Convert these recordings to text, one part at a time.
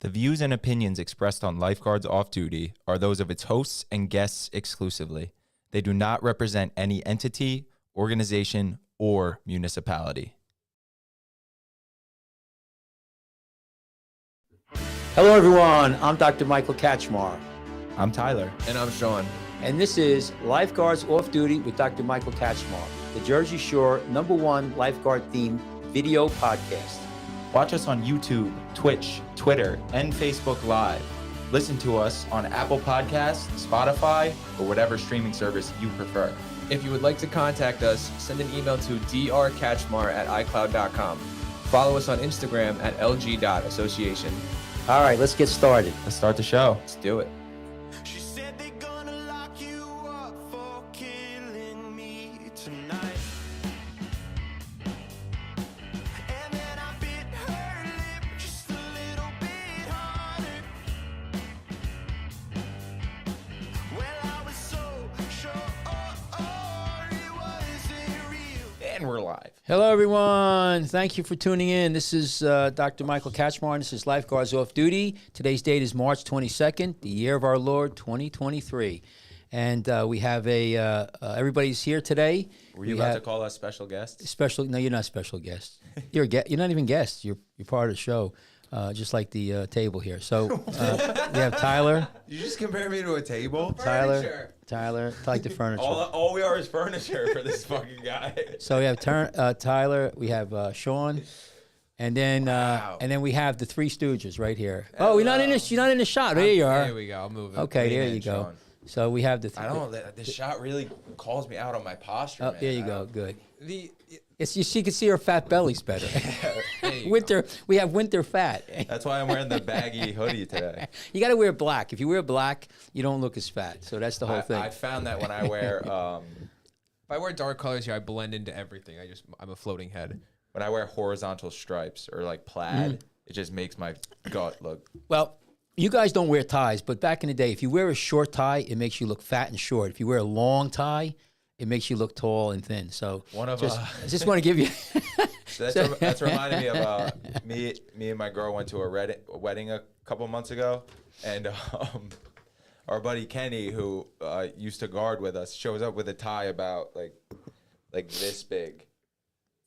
The views and opinions expressed on Lifeguards Off Duty are those of its hosts and guests exclusively. They do not represent any entity, organization, or municipality. Hello, everyone. I'm Dr. Michael Katchmar. I'm Tyler. And I'm Sean. And this is Lifeguards Off Duty with Dr. Michael Katchmar, the Jersey Shore #1 lifeguard-themed video podcast. Watch us on YouTube, Twitch, Twitter, and Facebook Live. Listen to us on Apple Podcasts, Spotify, or whatever streaming service you prefer. If you would like to contact us, send an email to drkatchmar@icloud.com. Follow us on Instagram at lg.association. All right, let's get started. Let's start the show. Let's do it. She said they're gonna lock you up for killing me tonight. And then I bit her lip just a little bit harder. Well, I was so sure it wasn't real. And we're live. Hello, everyone. Thank you for tuning in. This is Dr. Michael Katchmar, and this is Lifeguards Off Duty. Today's date is March 22nd, the year of our Lord, 2023. And we have everybody's here today. Were you about to call us special guests? No, you're not special guest. You're not even guests. You're part of the show, just like the table here. So we have Tyler. You just compare me to a table? Tyler, like the furniture. All we are is furniture for this fucking guy. So we have Tyler, we have Sean, and then we have the Three Stooges right here. Oh, you're not in the shot. There you are. There we go. I'll move it. Okay, there Lean you in, go. Sean. So we have the. I don't know. This shot really calls me out on my posture, Oh, man. there you go. Good. The She can see her fat bellies better. you Winter. We have winter fat. That's why I'm wearing the baggy hoodie today. You got to wear black. If you wear black, you don't look as fat. So that's the whole thing. I found that when I wear if I wear dark colors here, I blend into everything. I'm a floating head. when I wear horizontal stripes or like plaid, it just makes my gut look. Well, you guys don't wear ties, but back in the day, if you wear a short tie, it makes you look fat and short. If you wear a long tie, it makes you look tall and thin. So One of I just want to give you. That's reminding me of me and my girl went to a wedding a couple months ago, and our buddy Kenny, who used to guard with us, shows up with a tie about like this big.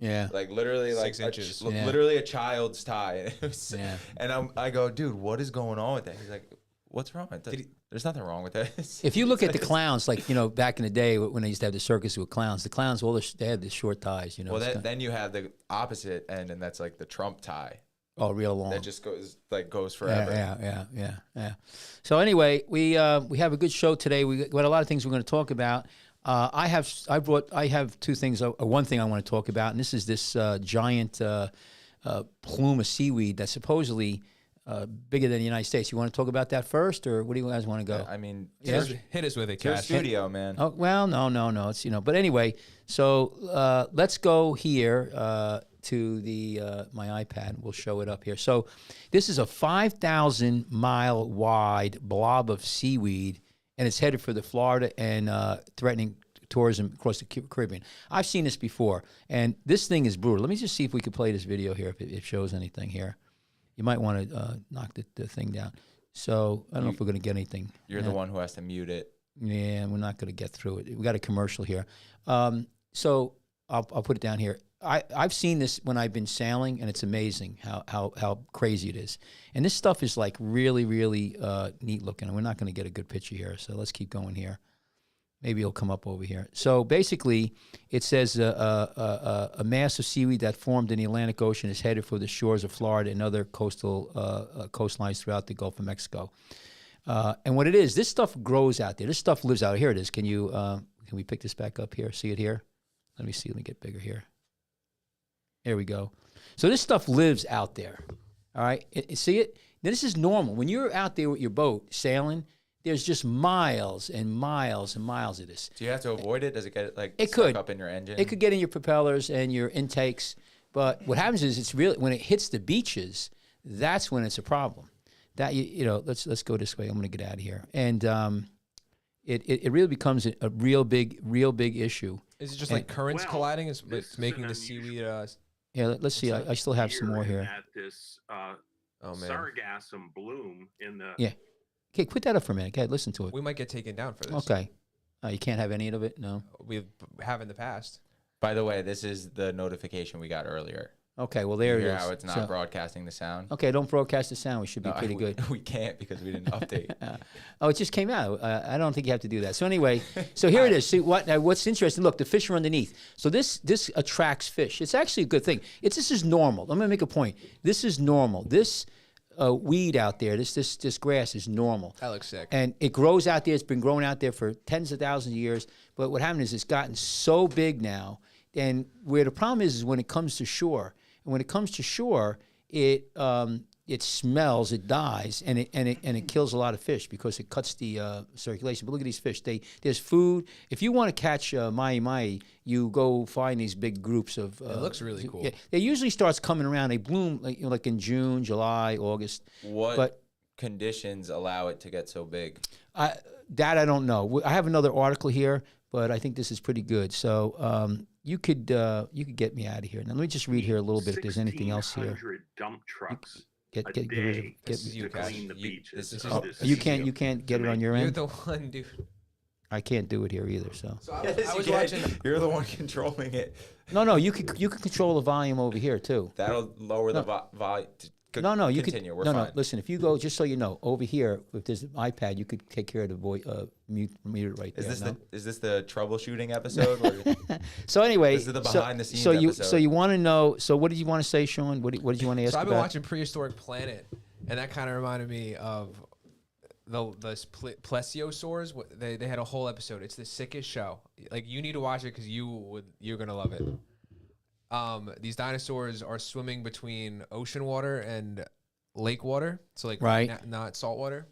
Yeah. Like literally 6 inches. Literally a child's tie. And, Yeah. and I go, dude, what is going on with that? He's like, what's wrong with that? There's nothing wrong with this. If you look at the clowns, like, back in the day when they used to have the circus with clowns, the clowns, they had the short ties, Well, then you have the opposite end, and that's like the Trump tie. Oh, real long. That just goes forever. Yeah. So anyway, we have a good show today. We got a lot of things we're going to talk about. I have two things. One thing I want to talk about, and this is this giant plume of seaweed that's supposedly bigger than the United States. You want to talk about that first, or what do you guys want to go? I mean, Hit us with it, it's your Cash. studio, man. Oh, well, no. It's but anyway. So let's go here to the my iPad. We'll show it up here. So this is a 5,000-mile wide blob of seaweed, and it's headed for the Florida and threatening tourism across the Caribbean. I've seen this before, and this thing is brutal. Let me just see if we can play this video here, if it shows anything here. You might want to knock the thing down. So I don't know if we're going to get anything. You're the one who has to mute it. Yeah, we're not going to get through it. We got a commercial here. So I'll put it down here. I've seen this when I've been sailing, and it's amazing how crazy it is. And this stuff is like really, really neat looking. And we're not going to get a good picture here, so let's keep going here. Maybe it'll come up over here. So basically, it says a mass of seaweed that formed in the Atlantic Ocean is headed for the shores of Florida and other coastal coastlines throughout the Gulf of Mexico. And what it is, this stuff grows out there. This stuff lives out here. It is. Can we pick this back up here? See it here? Let me see. Let me get bigger here. There we go. So this stuff lives out there. All right? See it? Now, this is normal. When you're out there with your boat sailing, there's just miles and miles and miles of this. Do you have to avoid it? Does it get It stuck could. up in your engine? It could get in your propellers and your intakes. But what happens is it's really when it hits the beaches, that's when it's a problem. That let's go this way. I'm going to get out of here. And it really becomes a real big issue. Is it just like currents colliding? It's making the seaweed. Yeah, let's see. I still have some more here. At this Oh man, sargassum bloom in the. Yeah. Okay, put that up for a minute. Okay, listen to it. we might get taken down for this. Okay. You can't have any of it? No? We have in the past. By the way, this is the notification we got earlier. Okay, well, there You it hear is. how it's not So- broadcasting the sound? Okay, don't broadcast the sound. We should be No, pretty good. We can't because we didn't update. Oh, it just came out. I don't think you have to do that. So anyway, so here it is. See what's interesting? Look, the fish are underneath. So this attracts fish. It's actually a good thing. This is normal. I'm gonna make a point. This is normal. This weed out there, this grass is normal. That looks sick. And it grows out there. It's been growing out there for tens of thousands of years. But what happened is it's gotten so big now. And where the problem is when it comes to shore. And when it comes to shore, it smells, it dies, and it kills a lot of fish because it cuts the circulation. But look at these fish. There's food. If you want to catch mahi, you go find these big groups of. It looks really cool. Yeah, it usually starts coming around. They bloom like in June, July, August. What conditions allow it to get so big? That I don't know. I have another article here, but I think this is pretty good. So you could get me out of here. Now let me just read here a little bit if there's anything else here. 1,600 dump trucks Get a rid of- day This is you, to Cash. clean the You- beaches. this is- of this this you area. can't get it on your You're end. the one, dude. I can't do it here either. So So I was watching. You're the one controlling it. no, you can control the volume over here too. That'll lower the volume. No, you could. continue. We're no, fine. no. Listen, if you go, just so you know, over here, if there's an iPad, you could take care of the voice, mute it right Is there. this no? is this the troubleshooting episode? Where So anyway, This is the so- behind the scenes So you episode. want to know? So what did you want to say, Sean? What did you want to ask So I've been about? watching Prehistoric Planet, and that kind of reminded me of the plesiosaurs. They had a whole episode. It's the sickest show. Like you need to watch it because you're gonna love it. These dinosaurs are swimming between ocean water and lake water, so like Right. not salt water.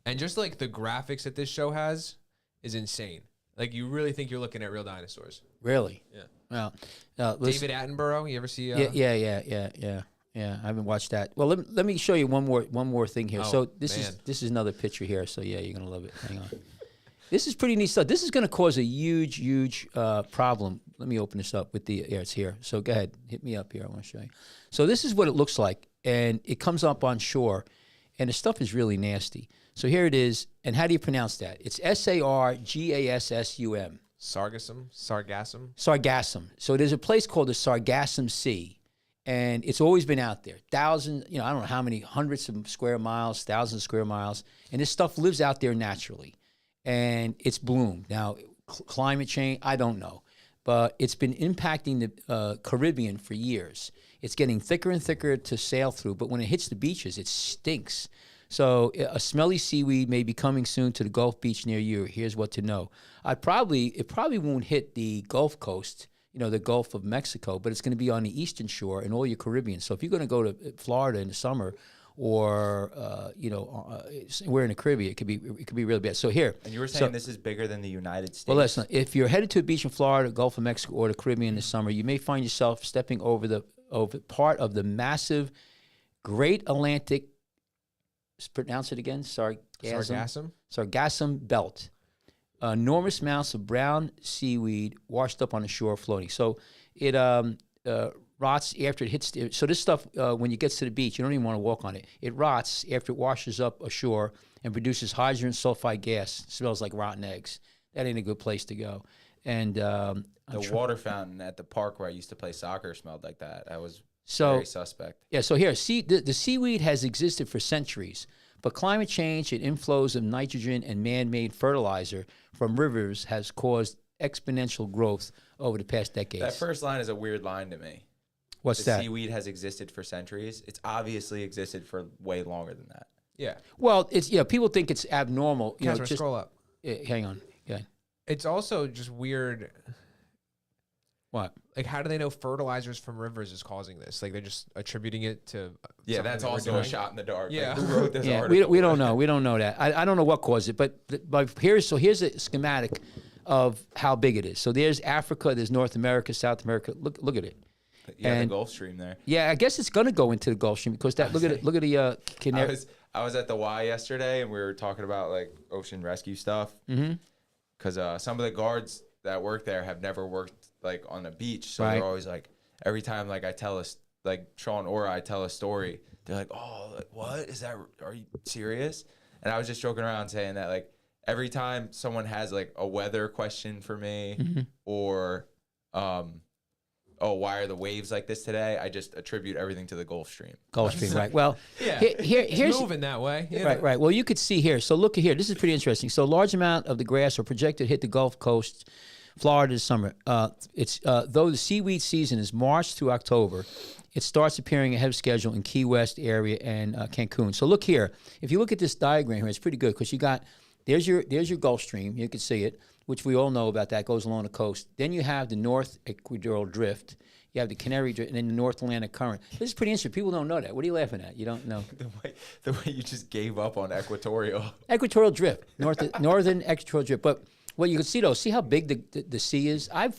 And just like the graphics that this show has is insane. Like you really think you're looking at real dinosaurs. Really? Yeah. Well, listen, David Attenborough, you ever see? Yeah. I haven't watched that. Well, let me show you one more thing here. Oh, So this man. is another picture here. So yeah, you're gonna love it. Hang on. This is pretty neat stuff. This is gonna cause a huge problem. Let me open this up with the. Yeah, it's here. So go ahead, hit me up here. I want to show you. So this is what it looks like, and it comes up on shore, and the stuff is really nasty. So here it is. And how do you pronounce that? It's Sargassum. Sargassum. Sargassum. So there's a place called the Sargassum Sea, and it's always been out there. Thousands, I don't know how many, hundreds of square miles, thousands of square miles, and this stuff lives out there naturally, and it's bloomed. Now, climate change, I don't know, but it's been impacting the Caribbean for years. It's getting thicker and thicker to sail through, but when it hits the beaches, it stinks. So a smelly seaweed may be coming soon to the Gulf beach near you. Here's what to know. It probably won't hit the Gulf Coast, the Gulf of Mexico, but it's going to be on the eastern shore and all your Caribbean. So if you're going to go to Florida in the summer, or we're in the Caribbean, it could be really bad. So here, and you were saying this is bigger than the United States. well, listen. If you're headed to a beach in Florida, Gulf of Mexico, or the Caribbean this summer, you may find yourself stepping over part of the massive Great Atlantic. Pronounce it again. Sargassum belt. Enormous amounts of brown seaweed washed up on the shore, floating. So it rots after it hits. So this stuff, when it gets to the beach, you don't even want to walk on it. It rots after it washes up ashore and produces hydrogen sulfide gas. It smells like rotten eggs. That ain't a good place to go. And the water fountain at the park where I used to play soccer smelled like that. That was very suspect. Yeah, so here, the seaweed has existed for centuries, but climate change and inflows of nitrogen and man-made fertilizer from rivers has caused exponential growth over the past decades. That first line is a weird line to me. What's the that? Seaweed has existed for centuries. It's obviously existed for way longer than that. Yeah. Well, it's people think it's abnormal. Catherine, scroll up. Hang on. Yeah. It's also just weird. What? Like, how do they know fertilizers from rivers is causing this? Like, they're just attributing it to. Yeah, something that's that we're also a doing? shot in the dark. Yeah. Like, who wrote this Yeah, article? we don't know. We don't know that. I don't know what caused it, but here's a schematic of how big it is. So there's Africa, there's North America, South America. Look at it. Yeah, And- the Gulf Stream there. Yeah, I guess it's going to go into the Gulf Stream because look at the Canary. I was at the Y yesterday and we were talking about like ocean rescue stuff. Because some of the guards that work there have never worked like on a beach, so Right. they're always like every time like I tell us like Sean or I tell a story, they're like, "Oh, like, what is that? Are you serious?" And I was just joking around saying that like every time someone has like a weather question for me or oh, why are the waves like this today? I just attribute everything to the Gulf Stream. Gulf Stream, right? Well, Yeah, here's it's moving that way. Yeah. right, right. Well, you could see here. So look at here. This is pretty interesting. So a large amount of the grass are projected to hit the Gulf Coast, Florida this summer. Though the seaweed season is March through October, it starts appearing ahead of schedule in Key West area and Cancun. So look here. If you look at this diagram here, it's pretty good because you got there's your Gulf Stream. You can see it, which we all know about. That goes along the coast. Then you have the North Equatorial Drift. You have the Canary Drift, and then the North Atlantic Current. This is pretty interesting. People don't know that. What are you laughing at? You don't know. The way you just gave up on equatorial. Equatorial Drift, northern Equatorial Drift. But what you can see though, see how big the sea is. I've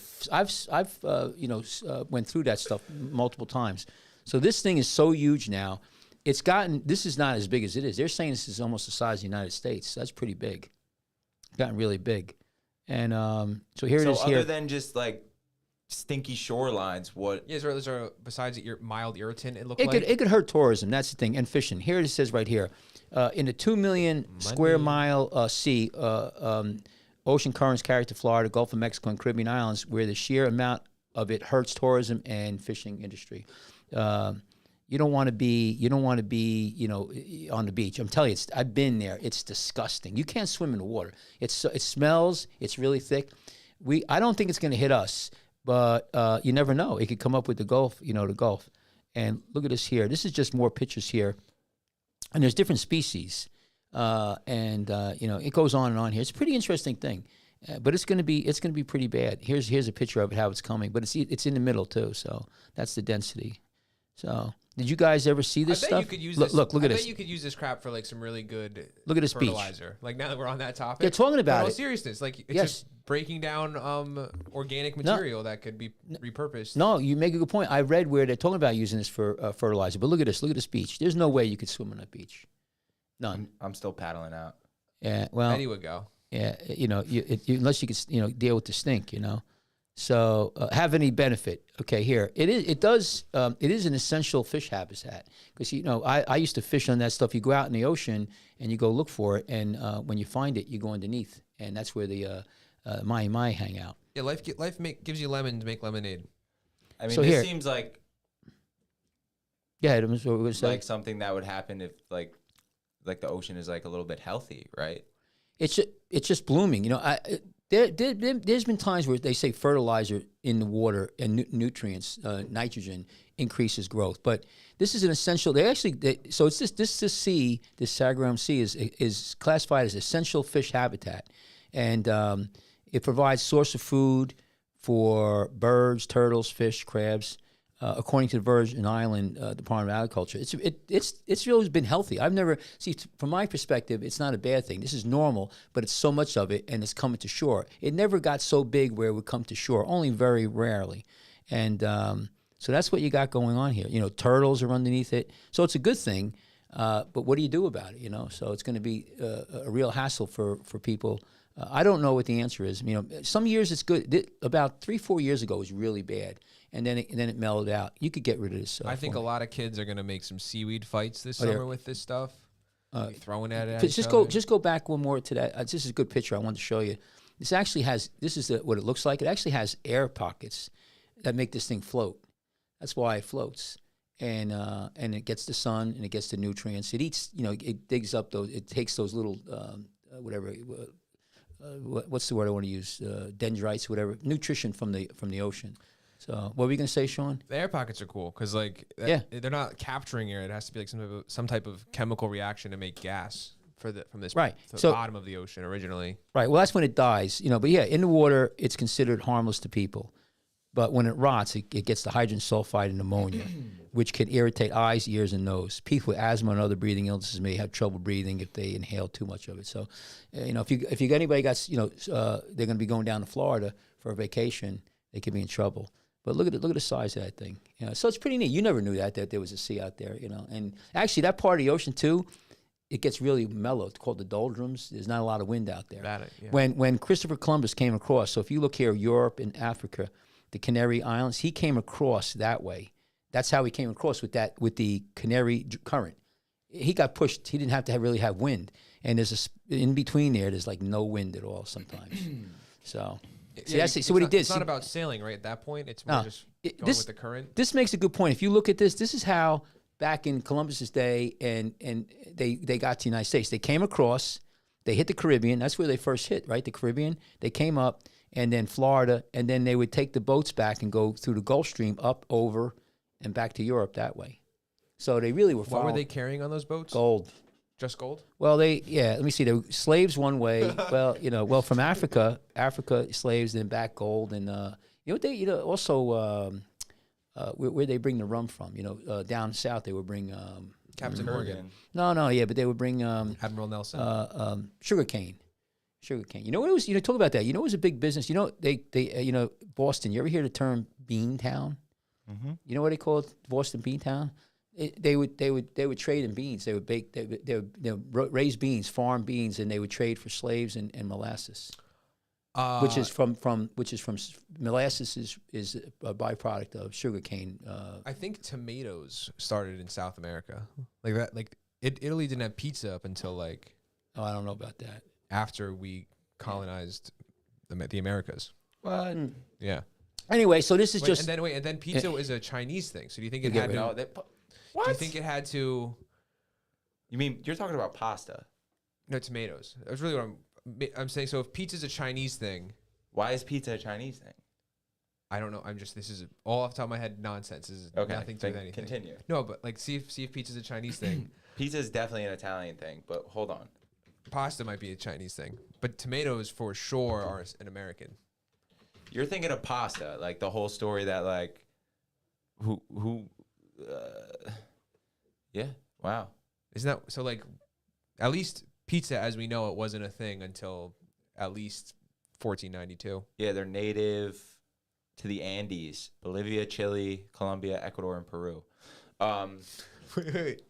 went through that stuff multiple times. So this thing is so huge now. It's gotten. This is not as big as it is. They're saying this is almost the size of the United States. That's pretty big. It's gotten really big. And so here it is. So here. other than just like stinky shorelines, what? Yeah, is there besides the mild irritant? It It could hurt tourism. That's the thing, and fishing. Here it says right here, in the 2 million square mile sea, ocean currents carry to Florida, Gulf of Mexico, and Caribbean islands, where the sheer amount of it hurts tourism and fishing industry. You don't want to be, on the beach. I'm telling you, I've been there. It's disgusting. You can't swim in the water. It smells. It's really thick. I don't think it's going to hit us, but you never know. It could come up with the Gulf, the Gulf. And look at this here. This is just more pictures here. And there's different species. It goes on and on here. It's a pretty interesting thing. But it's going to be pretty bad. Here's a picture of it, how it's coming. But it's in the middle, too. So that's the density. So did you guys ever see this stuff? You could use look at this. I bet you could use this crap for like some really good look at this fertilizer. Like now that we're on that topic. They're talking about it. Seriousness, like it's just breaking down organic material that could be repurposed. No, you make a good point. I read where they're talking about using this for fertilizer. But look at this. Look at this beach. There's no way you could swim on that beach. None. I'm still paddling out. Yeah. Well. Eddie would go. Yeah. Unless you could deal with the stink. So have any benefit? Okay, here it is. It does. It is an essential fish habitat because I used to fish on that stuff. You go out in the ocean and you go look for it, and when you find it, you go underneath, and that's where the mahi hang out. Yeah, life gives you lemon to make lemonade. I mean, So this here- seems like That's what we're gonna say. like something that would happen if like the ocean is like a little bit healthy, right? It's just blooming. There's been times where they say fertilizer in the water and nutrients, nitrogen increases growth, but this is an essential. So it's this sea, this Sagaram Sea is classified as essential fish habitat, and it provides source of food for birds, turtles, fish, crabs. According to the Virgin Island Department of Agriculture, it's really been healthy. I've never from my perspective, it's not a bad thing. This is normal, but it's so much of it, and it's coming to shore. It never got so big where it would come to shore, only very rarely, and so that's what you got going on here. Turtles are underneath it, so it's a good thing. But what do you do about it? So it's going to be a real hassle for people. I don't know what the answer is. Some years it's good. About 3-4 years ago, it was really bad. And then it mellowed out. You could get rid of this. I think a lot of kids are going to make some seaweed fights this yeah. summer with this stuff. Throwing at it. Just go back one more to that. This is a good picture I wanted to show you. This actually has. This is what it looks like. It actually has air pockets that make this thing float. That's why it floats. And it gets the sun and it gets the nutrients. It eats. It digs up those. It takes those little whatever. What's the word I want to use? Dendrites, whatever. Nutrition from the ocean. So what were we going to say, Sean? The air pockets are cool because they're not capturing air. It has to be like some type of chemical reaction to make gas from this right. the bottom of the ocean originally. Right. Well, that's when it dies. But yeah, in the water, it's considered harmless to people. But when it rots, it gets the hydrogen sulfide and ammonia, which can irritate eyes, ears, and nose. People with asthma and other breathing illnesses may have trouble breathing if they inhale too much of it. So, if you got anybody they're going to be going down to Florida for a vacation, they could be in trouble. But look at the size of that thing. So it's pretty neat. You never knew that there was a sea out there. And actually that part of the ocean too, it gets really mellow. It's called the doldrums. There's not a lot of wind out there. Yeah. When Christopher Columbus came across, so if you look here, Europe and Africa, the Canary Islands, he came across that way. That's how he came across with the Canary Current. He got pushed. He didn't have to really have wind. And there's in between there's like no wind at all sometimes. So, see what he did. It's not about sailing, right? At that point, it's more just going with the current. This makes a good point. If you look at this is how back in Columbus's day, and they got to the United States. They came across, they hit the Caribbean. That's where they first hit, right? The Caribbean. They came up, and then Florida, and then they would take the boats back and go through the Gulf Stream up over and back to Europe that way. So they really were. What were they carrying on those boats? Gold. Just gold? Well, let me see. They were slaves one way. Well, from Africa, slaves, then back gold, and also where they bring the rum from. Down south they would bring Captain Morgan. No, but they would bring Admiral Nelson. sugar cane. You know what it was? Talk about that. It was a big business. They Boston. You ever hear the term Bean Town? Mm-hmm. You know what they call it? Boston Bean Town. They would trade in beans. They would bake. They would raise beans, farm beans, and they would trade for slaves and molasses, which is from molasses is a byproduct of sugarcane. I think tomatoes started in South America, like that. Like Italy didn't have pizza up until I don't know about that. After we colonized the Americas. Well, Yeah. Anyway, so this is just and then pizza is a Chinese thing. So do you think it had to? What? Do you think it had to? You mean you're talking about pasta? No, tomatoes. That's really what I'm saying. So if pizza's a Chinese thing, Why is pizza a Chinese thing? I don't know. This is all off the top of my head nonsense. This is Okay, nothing to do with anything. continue. No, but see if pizza's a Chinese thing. Pizza is definitely an Italian thing, but hold on. Pasta might be a Chinese thing, but tomatoes for sure are an American. You're thinking of pasta, like the whole story that like, yeah, wow. Isn't that so? Like, at least pizza, as we know it, wasn't a thing until at least 1492. Yeah, they're native to the Andes, Bolivia, Chile, Colombia, Ecuador, and Peru. Wait.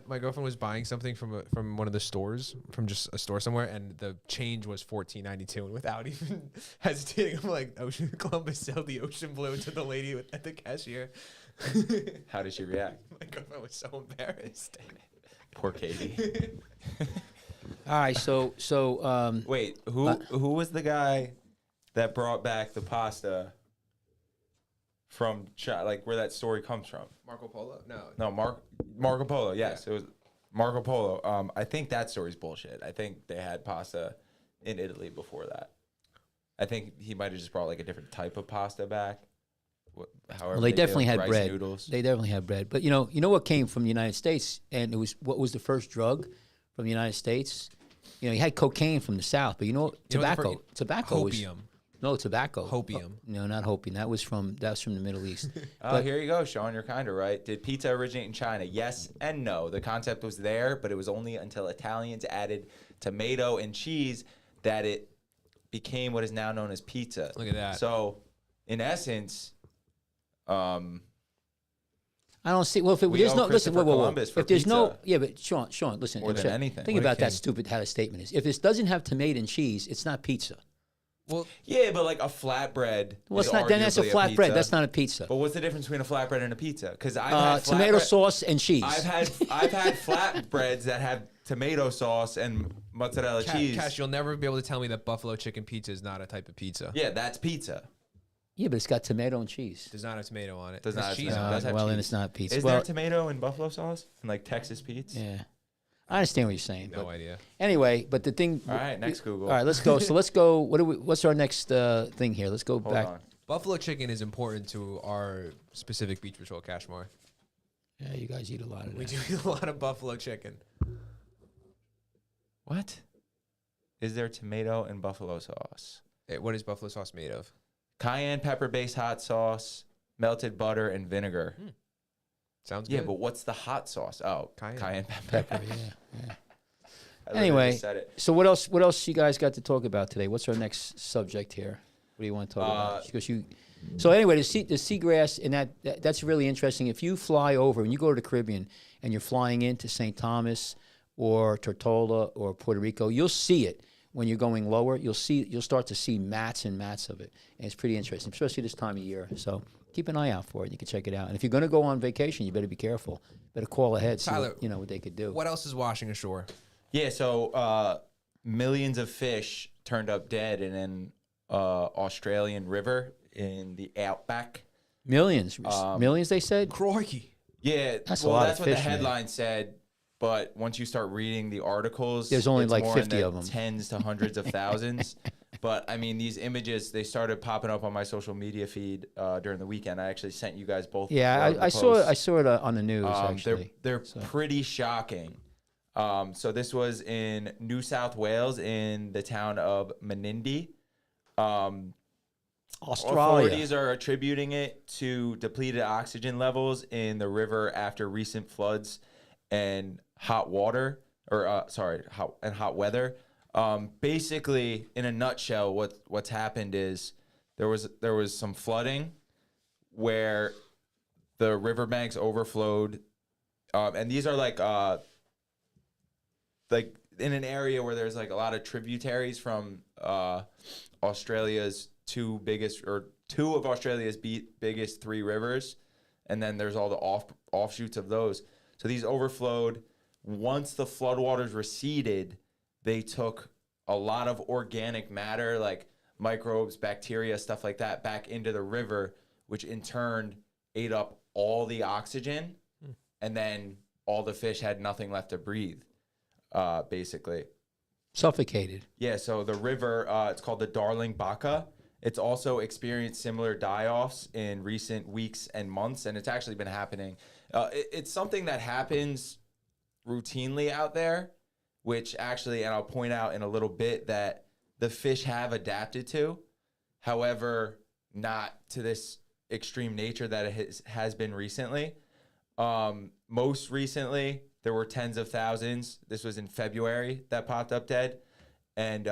My girlfriend was buying something from one of the stores, from just a store somewhere, and the change was $14.92, and without even hesitating, I'm like, Ocean Columbus sailed the ocean blue to the lady at the cashier. How did she react? My girlfriend was so embarrassed. Poor Katie. all right. So Wait, who was the guy that brought back the pasta from like where that story comes from? Marco Polo? No, Marco Polo. Yes, It was Marco Polo. I think that story's bullshit. I think they had pasta in Italy before that. I think he might have just brought like a different type of pasta back. However, they definitely had rice bread. Noodles. They definitely had bread. But you know what came from the United States, and what was the first drug from the United States? You had cocaine from the South, but tobacco. Tobacco was Hopium. no tobacco. Hopium. No, not hopium. That was from the Middle East. Oh, here you go, Sean. You're kind of right. Did pizza originate in China? Yes and no. The concept was there, but it was only until Italians added tomato and cheese that it became what is now known as pizza. Look at that. So, in essence, I don't see. Well, if We there's owe no listen, Christopher whoa. Columbus for If there's no, pizza. yeah, but Sean, listen. More than Sean, anything. Think What a about that king. stupid how the statement is. If it doesn't have tomato and cheese, it's not pizza. Well, yeah, but like a flatbread. Well, is it's not. Then that's a arguably flatbread. pizza. That's not a pizza. But what's the difference between a flatbread and a pizza? Because I've had Tomato flatbread- sauce and cheese. I've had flatbreads that have tomato sauce and mozzarella cheese. Cash, you'll never be able to tell me that buffalo chicken pizza is not a type of pizza. Yeah, that's pizza. Yeah, but it's got tomato and cheese. Does not have tomato on it. Does It has not have cheese tomato. on it. Does have Well, then cheese. it's not pizza. Is well, there tomato in buffalo sauce and like Texas Pete's? yeah, I understand what you're saying. No but idea. anyway, but the thing. All right, next Google. All right, let's go. So let's go. What's our next thing here? Let's go Hold back. on. Buffalo chicken is important to our specific Beach Patrol Cashmore. Yeah, you guys eat a lot of that. We do eat a lot of buffalo chicken. What? Is there tomato in buffalo sauce? What is buffalo sauce made of? Cayenne pepper-based hot sauce, melted butter, and vinegar. Sounds Yeah, good. but what's the hot sauce? Oh, Cayenne. cayenne pepper. Pepper, yeah. I literally Anyway, just said it. so what else you guys got to talk about today? What's our next subject here? What do you want to talk about? Because so anyway, the seagrass, and that's really interesting. If you fly over and you go to the Caribbean and you're flying into St. Thomas or Tortola or Puerto Rico, you'll see it when you're going lower, you'll start to see mats and mats of it, and it's pretty interesting, especially this time of year. So keep an eye out for it. You can check it out. And if you're going to go on vacation, you better be careful. Better call ahead, see Tyler, what they could do. What else is washing ashore? Yeah, so millions of fish turned up dead in an Australian river in the outback. Millions, they said. Crikey. Yeah, That's a lot of that's what fish, the man. headline said. But once you start reading the articles, There's only it's like more 50 in the of them. tens to hundreds of thousands. But I mean, these images, they started popping up on my social media feed during the weekend. I actually sent you guys both. Yeah, the I saw it. I posts. saw it on the news. Actually, They're pretty shocking. So this was in New South Wales in the town of Menindee. Australia. Authorities are attributing it to depleted oxygen levels in the river after recent floods and hot water, hot weather. Basically, in a nutshell, what's happened is there was some flooding where the riverbanks overflowed, and these are like in an area where there's like a lot of tributaries from Australia's two of Australia's biggest three rivers, and then there's all the offshoots of those. So these overflowed. Once the floodwaters receded, they took a lot of organic matter like microbes, bacteria, stuff like that back into the river, which in turn ate up all the oxygen, and then all the fish had nothing left to breathe, basically. Suffocated. Yeah, so the river, it's called the Darling Baca. It's also experienced similar die-offs in recent weeks and months, and it's actually been happening. It's something that happens routinely out there, which actually, and I'll point out in a little bit, that the fish have adapted to. However, not to this extreme nature that it has been recently. Most recently, there were tens of thousands. This was in February that popped up dead. And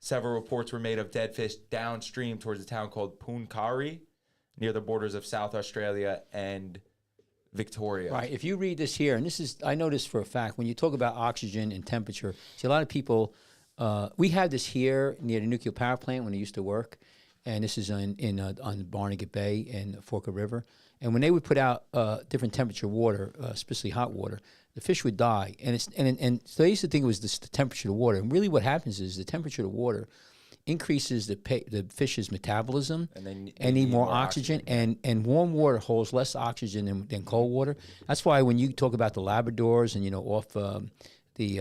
several reports were made of dead fish downstream towards a town called Pooncarie, near the borders of South Australia and Victoria. Right. If you read this here, and this is, I know this for a fact, when you talk about oxygen and temperature, see, a lot of people, we had this here near the nuclear power plant when I used to work, and this is on Barnegat Bay and Forker River. And when they would put out different temperature water, especially hot water, the fish would die. And so they used to think it was the temperature of the water. And really what happens is the temperature of the water increases the fish's metabolism, And they need more oxygen, and warm water holds less oxygen than cold water. That's why when you talk about the Labradors and off the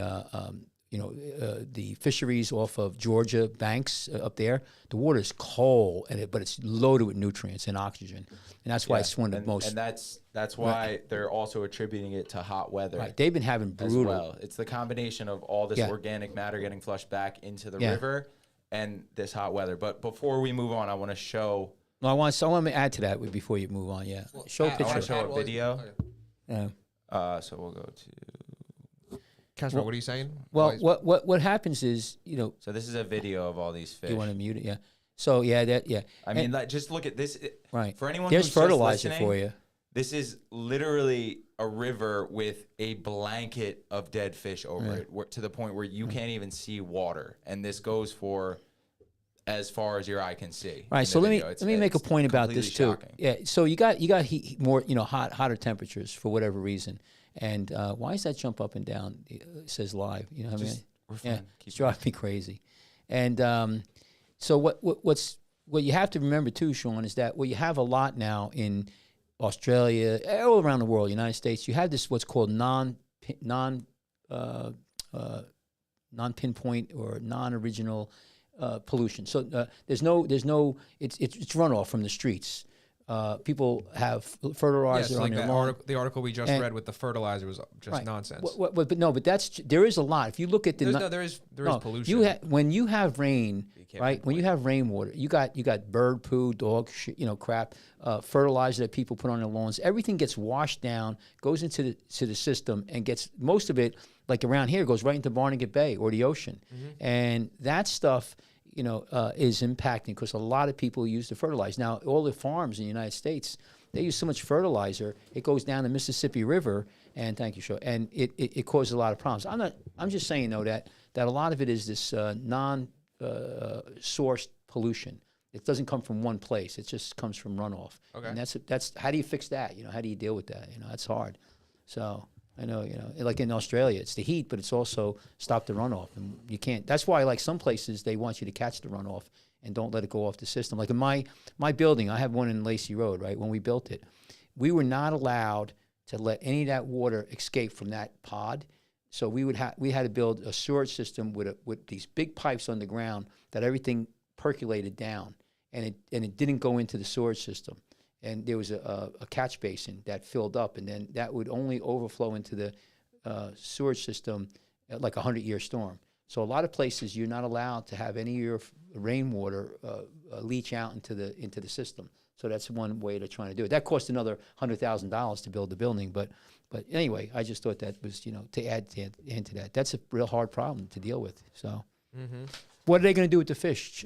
fisheries off of Georgia banks up there, the water is cold, but it's loaded with nutrients and oxygen, and that's why it's one of the most. And that's why they're also attributing it to hot weather. Right, they've been having as brutal. well. It's the combination of all this organic matter getting flushed back into the river and this hot weather. But before we move on, I want to show. No, I want to add to that before you move on. Yeah, show a I want picture. to show a video. Yeah. So we'll go to. Casper, what are you saying? Well, Why is- what happens is So this is a video of all these fish. you want to mute it. Yeah. So yeah. I mean, just look at this. Right. For anyone There's who's just fertilizer listening, for you. This is literally a river with a blanket of dead fish over it, to the point where you can't even see water. And this goes for as far as your eye can see. Right. in So the let video. me make a It's point about this too. completely shocking. Yeah. So you got more hotter temperatures for whatever reason. And why does that jump up and down? It says live. You know what I mean? We're Yeah. fine. Keep It's driving me crazy. And so what you have to remember too, Sean, is that you have a lot now in Australia, all around the world, United States. You have this what's called non-pinpoint or non-original pollution. So there's no it's runoff from the streets. People have fertilizer Yes, on like their that lawn. the article we just read with the fertilizer was just Right. nonsense. But there is a lot. If you look at the there is pollution. when you have rain, can't right? When you have rainwater, you got bird poo, dog shit, crap, fertilizer that people put on their lawns. Everything gets washed down, goes into the system, and gets most of it, like around here, goes right into Barnegat Bay or the ocean, and that stuff. Is impacting because a lot of people use the fertilizer. Now, all the farms in the United States, they use so much fertilizer, it goes down the Mississippi River, and thank you, Sean, and it causes a lot of problems. I'm just saying, though, that that a lot of it is this non-sourced pollution. It doesn't come from one place. It just comes from runoff. Okay. And that's how do you fix that? How do you deal with that? That's hard. So I know, like in Australia, it's the heat, but it's also stop the runoff. And you can't. That's why, like some places, they want you to catch the runoff and don't let it go off the system. Like in my building, I have one in Lacey Road, right? When we built it, we were not allowed to let any of that water escape from that pod. So we had to build a sewerage system with these big pipes underground that everything percolated down, and it didn't go into the sewerage system. And there was a catch basin that filled up, and then that would only overflow into the sewerage system at like a 100-year storm. So a lot of places you're not allowed to have any of your rainwater leach out into the system. So that's one way they're trying to do it. That cost another $100,000 to build the building, but anyway, I just thought that was to add into that. That's a real hard problem to deal with. So, what are they going to do with the fish,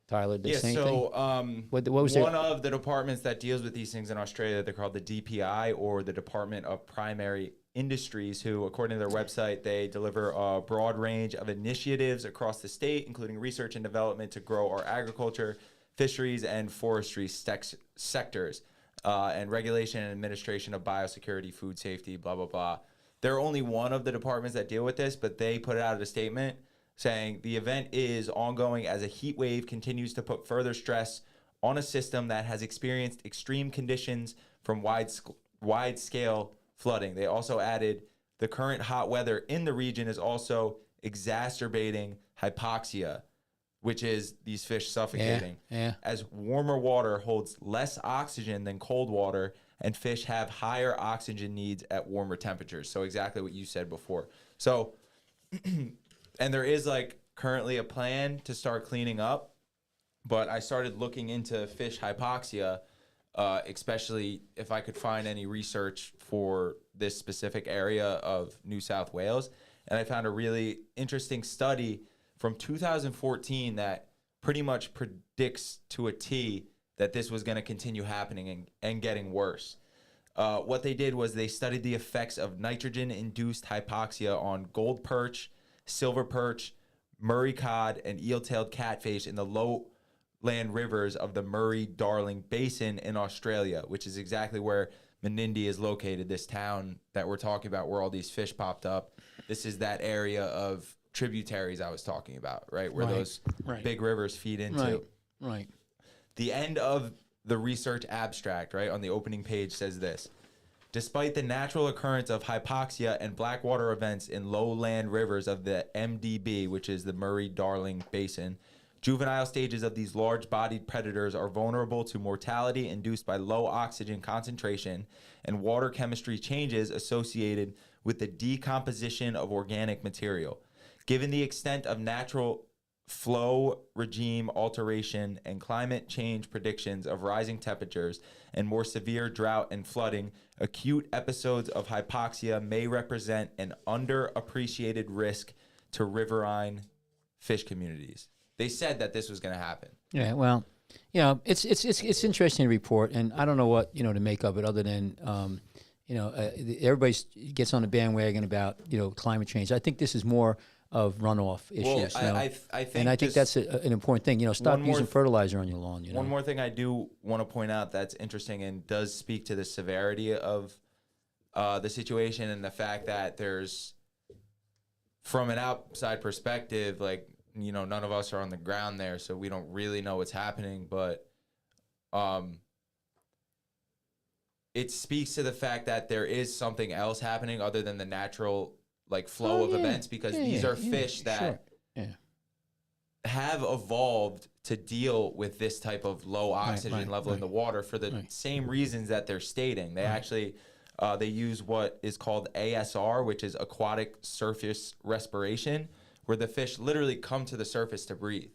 Tyler? The same thing? What was one of the departments that deals with these things in Australia, they're called the DPI, or the Department of Primary Industries, who, according to their website, they deliver a broad range of initiatives across the state, including research and development to grow our agriculture, fisheries, and forestry sectors, and regulation and administration of biosecurity, food safety, blah, blah, blah. They're only one of the departments that deal with this, but they put out a statement saying the event is ongoing as a heat wave continues to put further stress on a system that has experienced extreme conditions from wide-scale flooding. They also added the current hot weather in the region is also exacerbating hypoxia, which is these fish suffocating. As warmer water holds less oxygen than cold water, and fish have higher oxygen needs at warmer temperatures. So exactly what you said before. So, and there is like currently a plan to start cleaning up, but I started looking into fish hypoxia, especially if I could find any research for this specific area of New South Wales. And I found a really interesting study from 2014 that pretty much predicts to a T that this was going to continue happening and getting worse. What they did was they studied the effects of nitrogen-induced hypoxia on gold perch, silver perch, Murray cod, and eel-tailed catfish in the lowland rivers of the Murray-Darling Basin in Australia, which is exactly where Menindee is located, this town that we're talking about where all these fish popped up. This is that area of tributaries I was talking about, right? Where those big rivers feed into. Right. The end of the research abstract, right, on the opening page says this: despite the natural occurrence of hypoxia and blackwater events in lowland rivers of the MDB, which is the Murray-Darling Basin, juvenile stages of these large-bodied predators are vulnerable to mortality induced by low oxygen concentration and water chemistry changes associated with the decomposition of organic material. Given the extent of natural flow regime alteration and climate change predictions of rising temperatures and more severe drought and flooding, acute episodes of hypoxia may represent an underappreciated risk to riverine fish communities. They said that this was going to happen. Yeah, well, it's interesting to report, and I don't know what to make of it other than everybody gets on the bandwagon about climate change. I think this is more of runoff issues. Well, I think that's an important thing. Stop using fertilizer on your lawn. One more thing I do want to point out that's interesting and does speak to the severity of the situation and the fact that there's, from an outside perspective, like, none of us are on the ground there, so we don't really know what's happening, but it speaks to the fact that there is something else happening other than the natural flow of events, because these are fish that have evolved to deal with this type of low oxygen level in the water for the same reasons that they're stating. They actually they use what is called ASR, which is aquatic surface respiration, where the fish literally come to the surface to breathe.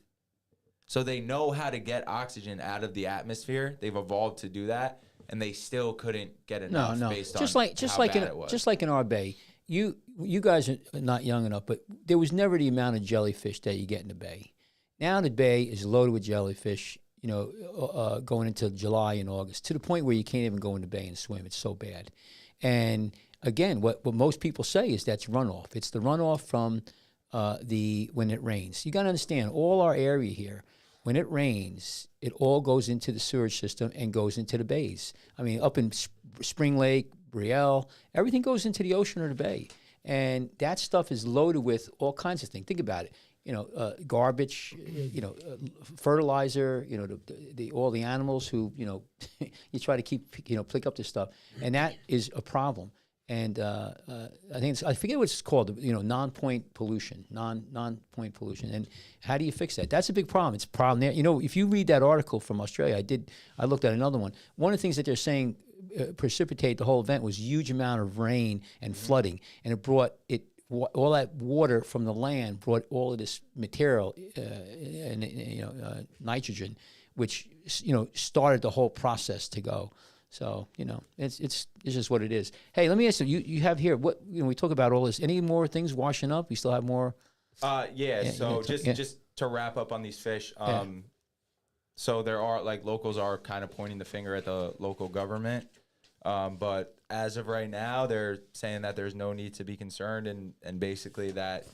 So they know how to get oxygen out of the atmosphere. They've evolved to do that, and they still couldn't get enough based on how bad it was. Just like in our bay. You guys are not young enough, but there was never the amount of jellyfish that you get in the bay. Now the bay is loaded with jellyfish, going into July and August, to the point where you can't even go in the bay and swim. It's so bad. And again, what most people say is that's runoff. It's the runoff from when it rains. You got to understand, all our area here, when it rains, it all goes into the sewage system and goes into the bays. I mean, up in Spring Lake, Brielle, everything goes into the ocean or the bay. And that stuff is loaded with all kinds of things. Think about it. Garbage, fertilizer, all the animals who, you try to keep, pick up this stuff. And that is a problem. And I forget what it's called, non-point pollution, non-point pollution. And how do you fix that? That's a big problem. It's a problem there. If you read that article from Australia, I looked at another one. One of the things that they're saying precipitate the whole event was huge amount of rain and flooding. And it brought all that water from the land brought all of this material, nitrogen, which, started the whole process to go. So, it's just what it is. Hey, let me ask you, you have here, we talk about all this, any more things washing up? We still have more? Just to wrap up on these fish, so there are, locals are kind of pointing the finger at the local government. But as of right now, they're saying that there's no need to be concerned and basically that,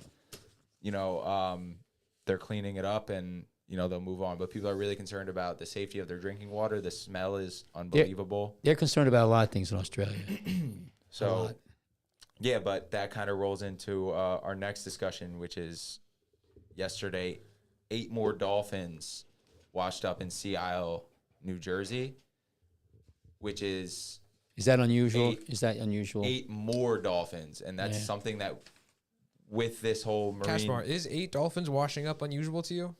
they're cleaning it up and, they'll move on. But people are really concerned about the safety of their drinking water. The smell is unbelievable. They're concerned about a lot of things in Australia. So, yeah, but that kind of rolls into our next discussion, which is yesterday, 8 more dolphins washed up in Sea Isle, New Jersey, which is... Is that unusual? Is that unusual? 8 more dolphins, and that's something that with this whole marine... Caspar, is 8 dolphins washing up unusual to you?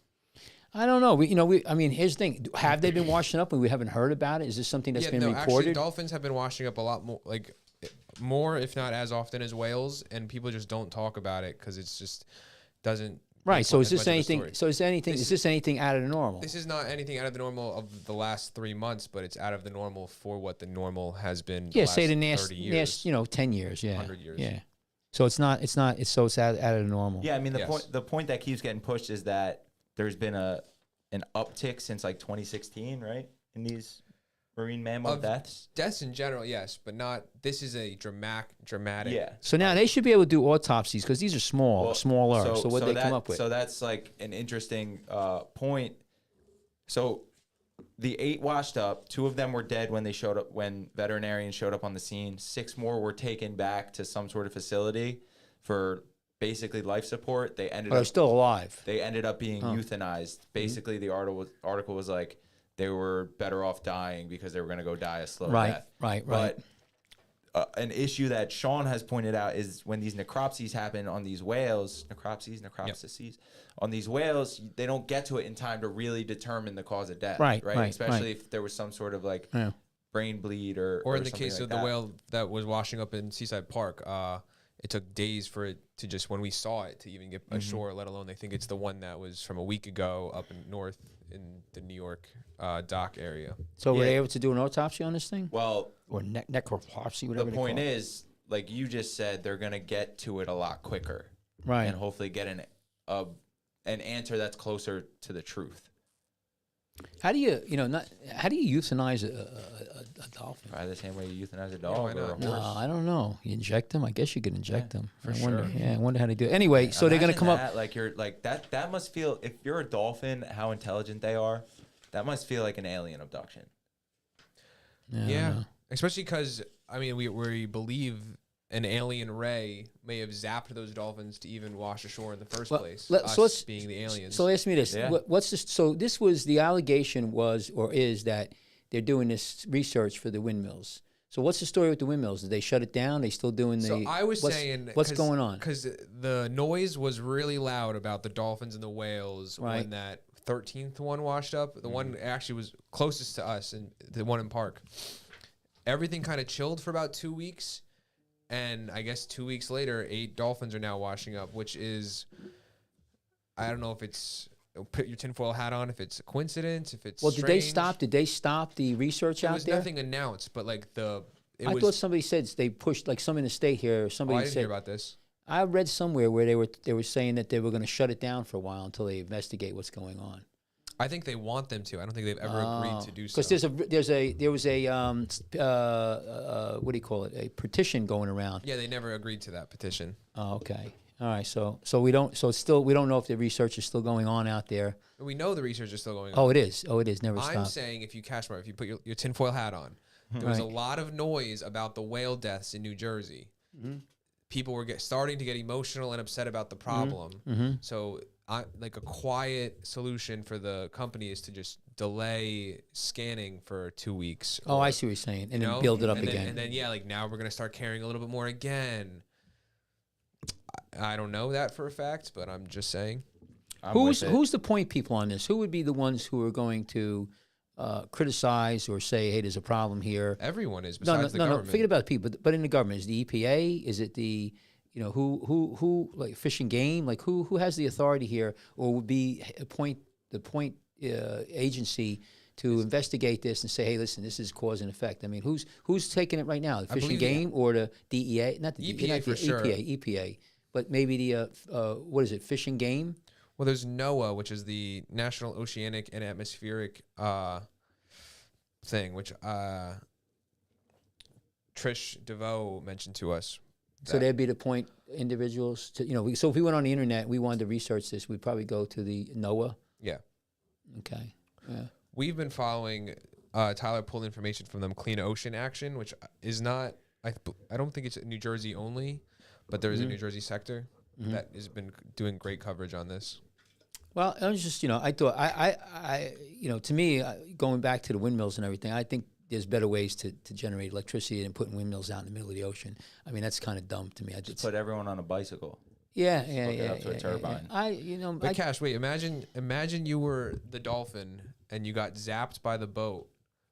I don't know. Here's the thing. Have they been washing up and we haven't heard about it? Is this something that's been reported? Actually, dolphins have been washing up a lot more, if not as often as whales, and people just don't talk about it because it's just doesn't... Right. So is this anything? Is this anything out of the normal? This is not anything out of the normal of the last 3 months, but it's out of the normal for what the normal has been. Yeah, the say the last 30 years, 10 years, 100 years. Yeah. So it's out of the normal. Yeah, I mean the point that keeps getting pushed is that there's been an uptick since 2016, right? In these marine mammal deaths. Deaths in general, yes, but not. This is a dramatic. Yeah. So now they should be able to do autopsies because these are smaller. So what they come up with? So that's an interesting point. So the 8 washed up. 2 of them were dead when they showed up. When veterinarians showed up on the scene, 6 more were taken back to some sort of facility for basically life support. They ended up still alive. They ended up being euthanized. Basically, the article was like they were better off dying because they were going to go die a slow death. Right. But an issue that Sean has pointed out is when these necropsies happen on these whales, on these whales, they don't get to it in time to really determine the cause of death. Right. Especially if there was some sort of brain bleed or in the case of the whale that was washing up in Seaside Park. It took days for it to just, when we saw it, to even get ashore, let alone they think it's the one that was from a week ago up in north in the New York dock area. So were they able to do an autopsy on this thing? Well, or necropsy, whatever. The point is, like you just said, they're going to get to it a lot quicker. Right. And hopefully get an answer that's closer to the truth. How do you euthanize a dolphin? Probably the same way you euthanize a dog or a horse. No, I don't know. You inject them? I guess you could inject them. For sure. I wonder how to do it. Anyway, so they're going to come up. That must feel, if you're a dolphin, how intelligent they are, that must feel like an alien abduction. Yeah. Especially because, we believe an alien ray may have zapped those dolphins to even wash ashore in the first place. Us being the aliens. So ask me this: what's this? So this was the allegation is that they're doing this research for the windmills. So what's the story with the windmills? Did they shut it down? They still doing the? So I was saying, what's going on? Because the noise was really loud about the dolphins and the whales when that 13th one washed up. The one actually was closest to us, and the one in Park. Everything kind of chilled for about 2 weeks. And I guess 2 weeks later, 8 dolphins are now washing up, which is, I don't know if it's, put your tinfoil hat on, if it's a coincidence, if it's strange. Did they stop the research out there? There was nothing announced, but I thought somebody said they pushed, some in the state here. Somebody I didn't hear about this. I read somewhere where they were saying that they were going to shut it down for a while until they investigate what's going on. I think they want them to. I don't think they've ever agreed to do so. Because there was a what do you call it? A petition going around. Yeah, they never agreed to that petition. Oh, okay. All right. So we don't. So it's still we don't know if the research is still going on out there. We know the research is still going on. Oh, it is. Oh, it is. Never I'm stop. saying if you catch my, if you put your tinfoil hat on, there was a lot of noise about the whale deaths in New Jersey. People were starting to get emotional and upset about the problem. So, like a quiet solution for the company is to just delay scanning for 2 weeks. Oh, I see what you're saying, and then build it up again. And then yeah, like now we're gonna start caring a little bit more again. I don't know that for a fact, but I'm just saying. Who's the point people on this? Who would be the ones who are going to criticize or say, "Hey, there's a problem here"? Everyone is besides the government. No. Forget about people, but in the government, is the EPA? Is it the who like Fish and Game? Like who has the authority here, or would be the point agency to investigate this and say, "Hey, listen, this is cause and effect." I mean, who's taking it right now? The Fish and Game or the DEA? Not the EPA not for the sure. EPA, but maybe the what is it? Fish and Game. Well, there's NOAA, which is the National Oceanic and Atmospheric thing, which Trish DeVoe mentioned to us. So they'd be the point individuals to so if we went on the internet, we wanted to research this, we'd probably go to the NOAA. Yeah. Okay. Yeah. We've been following. Tyler pulled information from them. Clean Ocean Action, which is not. I don't think it's New Jersey only, but there is a New Jersey sector that has been doing great coverage on this. Well, I was just, I thought, to me, going back to the windmills and everything, I think there's better ways to generate electricity than putting windmills out in the middle of the ocean. I mean, that's kind of dumb to me. Just put everyone on a bicycle. Yeah. Hook it up to a turbine. But Cash, wait, imagine you were the dolphin and you got zapped by the boat.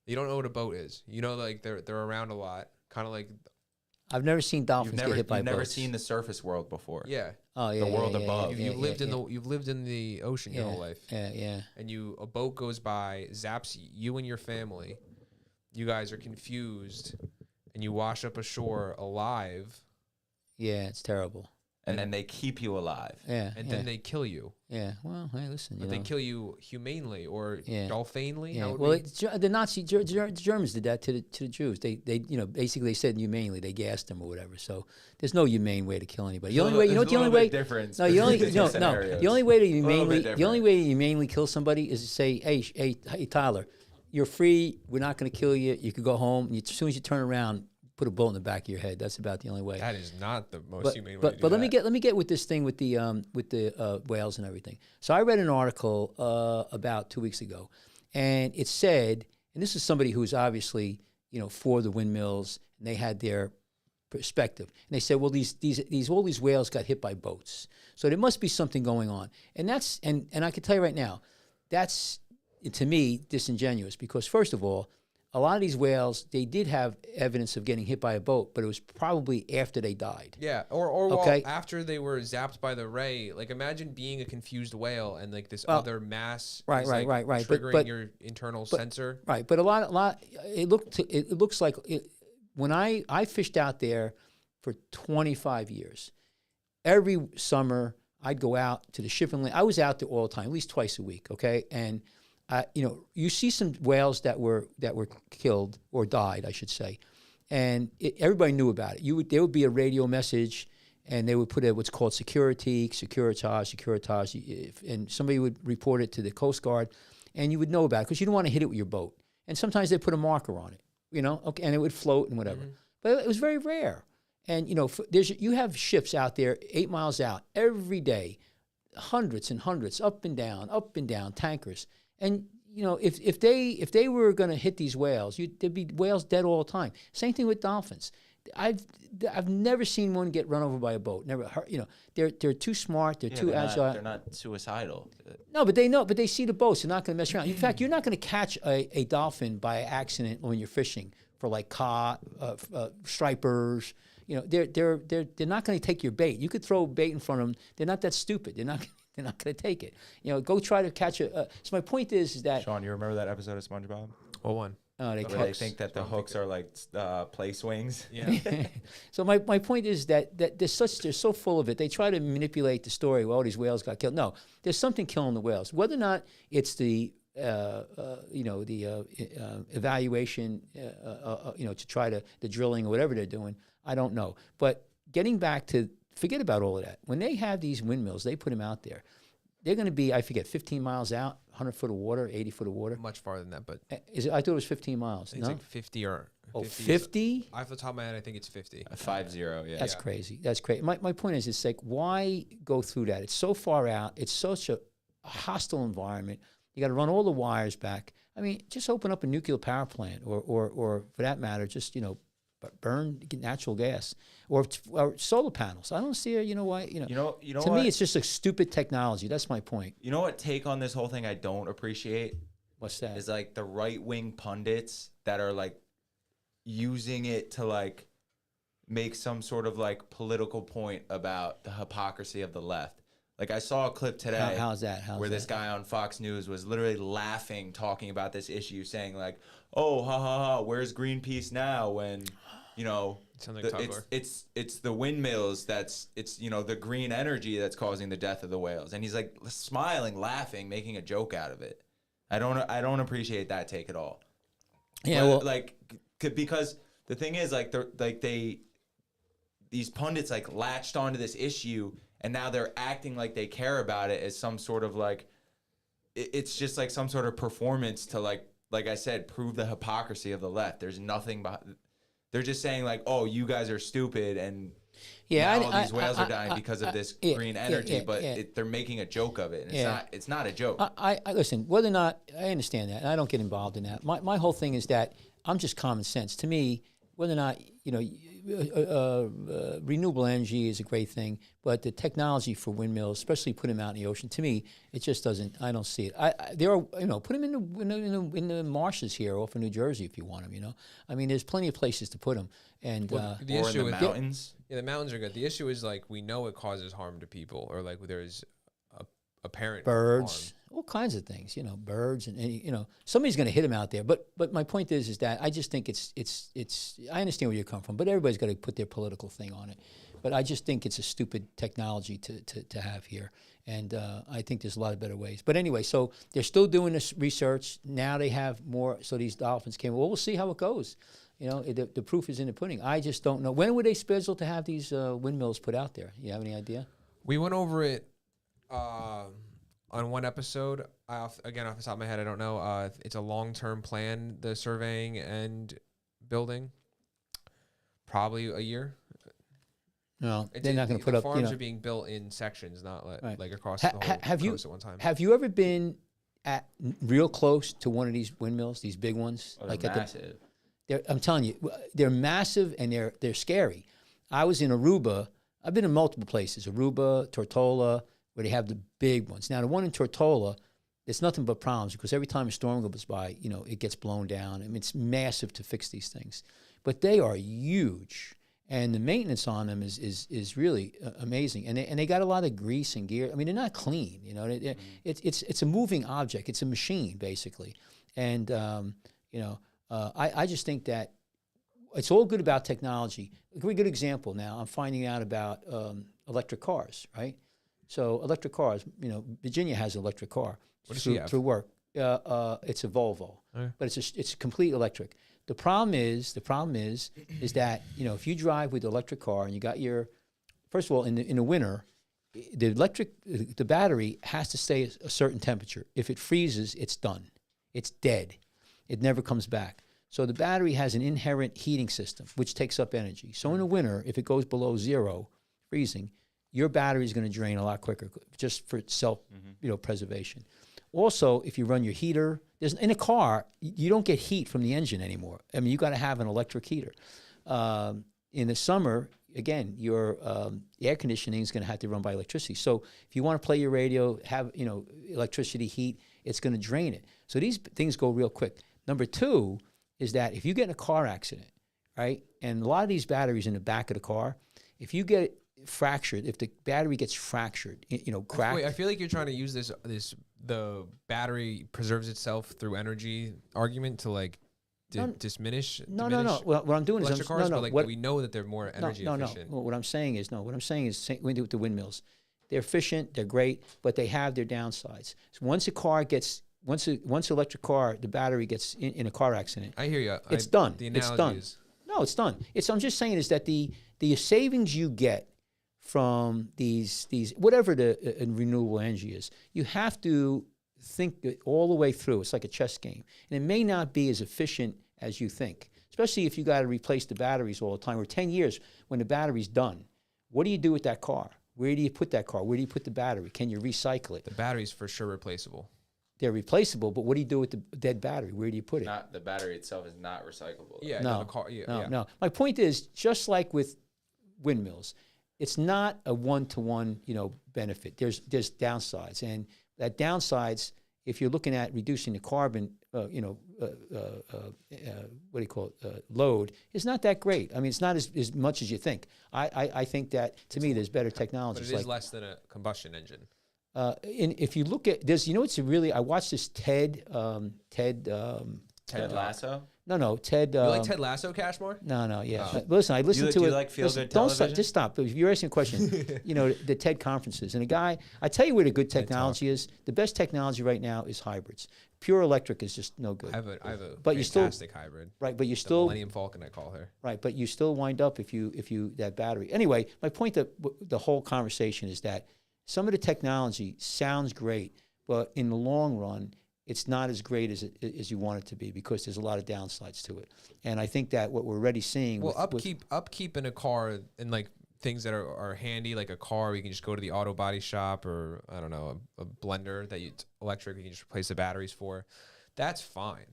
You don't know what a boat is. Like they're around a lot, kind of like. I've never seen dolphins get hit by boats. You've never seen the surface world before. Yeah. Oh yeah. The world above. You've lived in the ocean your whole life. Yeah. And a boat goes by, zaps you and your family. You guys are confused, and you wash up ashore alive. Yeah, it's terrible. And then they keep you alive. Yeah. And then they kill you. Yeah. Well, hey, listen. But they kill you humanely or dolphinely. Yeah. Well, the Nazi Germans did that to the Jews. They basically they said humanely. They gassed them or whatever. So there's no humane way to kill anybody. The only way, the only way. Difference. No, the only way to humanely kill somebody is to say, hey, Tyler, you're free. We're not going to kill you. You could go home. As soon as you turn around, put a bullet in the back of your head. That's about the only way. That is not the most humane way to do but let that. me get with this thing with the whales and everything. So I read an article about 2 weeks ago, and it said, and this is somebody who's obviously for the windmills, and they had their perspective, and they said, well, all these whales got hit by boats, so there must be something going on, and that's and I can tell you right now, that's to me disingenuous, because first of all, a lot of these whales, they did have evidence of getting hit by a boat, but it was probably after they died. Yeah, or after they were zapped by the ray. Like, imagine being a confused whale and like this other mass right, triggering your internal sensor. Right, but a lot. It looks like when I fished out there for 25 years. Every summer, I'd go out to the shipping lane. I was out there all the time, at least twice a week. Okay, and you see some whales that were killed or died, I should say, and everybody knew about it. There would be a radio message, and they would put what's called securitage, and somebody would report it to the Coast Guard, and you would know about it because you don't want to hit it with your boat. And sometimes they put a marker on it, and it would float and whatever. But it was very rare. And you have ships out there 8 miles out every day, hundreds and hundreds, up and down tankers. And if they were going to hit these whales, there'd be whales dead all the time. Same thing with dolphins. I've never seen one get run over by a boat. Never. They're too smart. They're too agile. They're not suicidal. No, but they know. But they see the boats. They're not going to mess around. In fact, you're not going to catch a dolphin by accident when you're fishing for like cod, stripers. They're not going to take your bait. You could throw bait in front of them. They're not that stupid. They're not going to take it. Go try to catch a. So my point is that. Sean, you remember that episode of SpongeBob? What one? They think that the hooks are like play swings. Yeah. So my point is that they're so full of it. They try to manipulate the story. Well, these whales got killed. No, there's something killing the whales. Whether or not it's the evaluation, to try the drilling or whatever they're doing, I don't know. But getting back to forget about all of that. When they have these windmills, they put them out there. They're going to be, I forget, 15 miles out, 100 foot of water, 80 foot of water. Much farther than that, but Is it, I thought it was 15 miles. it's No? like 50 or 50? Off the top of my head, I think it's 50. 50, yeah. That's crazy. That's crazy. My point is, it's like, why go through that? It's so far out. It's such a hostile environment. You got to run all the wires back. I mean, just open up a nuclear power plant, or for that matter, just burn natural gas or solar panels. I don't see it. You know why? To what? me, it's just a stupid technology. That's my point. You know what take on this whole thing I don't appreciate? What's that? Is like the right-wing pundits that are like using it to like make some sort of like political point about the hypocrisy of the left. Like I saw a clip today. How's that? Where this guy on Fox News was literally laughing, talking about this issue, saying like, "Oh, ha ha ha, where's Greenpeace now?" When, it's the windmills it's the green energy that's causing the death of the whales, and he's like smiling, laughing, making a joke out of it. I don't appreciate that take at all. Yeah, because the thing is these pundits like latched onto this issue. And now they're acting like they care about it as some sort of like, it's just like some sort of performance to like I said, prove the hypocrisy of the left. There's nothing behind. They're just saying like, oh, you guys are stupid, and all these whales are dying because of this green energy. They're making a joke of it, and it's not a joke. I listen. Whether or not I understand that, and I don't get involved in that. My whole thing is that I'm just common sense. To me, whether or not renewable energy is a great thing, but the technology for windmills, especially putting them out in the ocean, to me, it just doesn't. I don't see it. There are, put them in the marshes here off of New Jersey if you want them. I mean, there's plenty of places to put them. And the or issue in the with mountains. The mountains are good. The issue is like we know it causes harm to people, or like there's apparent birds. harm. All kinds of things, birds, and somebody's going to hit them out there. But my point is that I just think it's. I understand where you come from, but everybody's got to put their political thing on it. But I just think it's a stupid technology to have here, and I think there's a lot of better ways. But anyway, so they're still doing this research. Now they have more. So these dolphins came. Well, we'll see how it goes. The proof is in the pudding. I just don't know. When were they scheduled to have these windmills put out there? You have any idea? We went over it. On one episode, off the top of my head, I don't know. It's a long-term plan, the surveying and building. Probably a year. No, they're not going to put up. Farms are being built in sections, not like across the whole coast at one time. Have you ever been real close to one of these windmills, these big ones? Oh, they're massive. I'm telling you, they're massive and they're scary. I was in Aruba. I've been in multiple places: Aruba, Tortola, where they have the big ones. Now, the one in Tortola, it's nothing but problems because every time a storm goes by, it gets blown down. I mean, it's massive to fix these things. But they are huge, and the maintenance on them is really amazing. And they got a lot of grease and gear. I mean, they're not clean. It's a moving object. It's a machine, basically. And, I just think that it's all good about technology. A very good example now, I'm finding out about electric cars, right? So electric cars, Virginia has an electric car. What does she have? Through work. It's a Volvo, but it's complete electric. The problem is that if you drive with an electric car and you got first of all in the winter, the battery has to stay a certain temperature. If it freezes, it's done. It's dead. It never comes back. So the battery has an inherent heating system which takes up energy. So in the winter, if it goes below zero, freezing, your battery is going to drain a lot quicker just for self, preservation. Also, if you run your heater, in a car, you don't get heat from the engine anymore. I mean, you got to have an electric heater. In the summer, again, your air conditioning is going to have to run by electricity. So if you want to play your radio, have electricity, heat, it's going to drain it. So these things go real quick. Number two is that if you get in a car accident, right, and a lot of these batteries in the back of the car, if you get fractured, if the battery gets fractured, cracked. Wait, I feel like you're trying to use the battery preserves itself through energy argument to diminish. No. Well, what I'm doing is cars, but we know that they're more energy efficient. Well, what I'm saying is we do with the windmills. They're efficient, they're great, but they have their downsides. So once electric car, the battery gets in a car accident. I hear you. It's done. The analogy it's done. is. No, it's done. I'm just saying is that the savings you get from these whatever the renewable energy is. You have to think it all the way through. It's like a chess game, and it may not be as efficient as you think, especially if you got to replace the batteries all the time. Or 10 years when the battery's done, what do you do with that car? Where do you put that car? Where do you put the battery? Can you recycle it? The battery's for sure replaceable. They're replaceable, but what do you do with the dead battery? Where do you put it? Not the battery itself is not recyclable. Yeah, No, the car, yeah, no, yeah. no. My point is, just like with windmills, it's not a one-to-one, benefit. There's downsides, and that downsides, if you're looking at reducing the carbon, what do you call it, load, is not that great. I mean, it's not as much as you think. I think that, to me, there's better But technologies. it is less than a combustion engine. And if you look at this, it's really, I watched this Ted Lasso? No, Ted. You like Ted Lasso, Cashmore? No, yeah. But listen, I listened to do it. you like feel-good listen, don't stop, television? just stop. If you're asking a question, the TED conferences. And a guy, I tell you where the good technology is. The best technology right now is hybrids. Pure electric is just no good. I have a But you still- fantastic hybrid. Right, but you The still Millennium Falcon, I call her. right, but you still wind up if you that battery. Anyway, my point that the whole conversation is that some of the technology sounds great, but in the long run, it's not as great as you want it to be because there's a lot of downsides to it. And I think that what we're already seeing. Well, with upkeep in a car and like things that are handy, like a car, you can just go to the auto body shop, or I don't know, a blender that electric, you can just replace the batteries for. That's fine.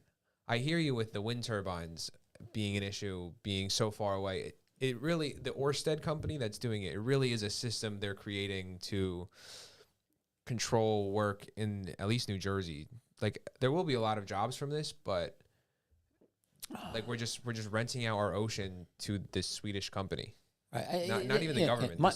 I hear you with the wind turbines being an issue, being so far away. It really, the Ørsted company that's doing it, it really is a system they're creating to control work in at least New Jersey. Like, there will be a lot of jobs from this, but like we're just renting out our ocean to this Swedish company. Not even the government. My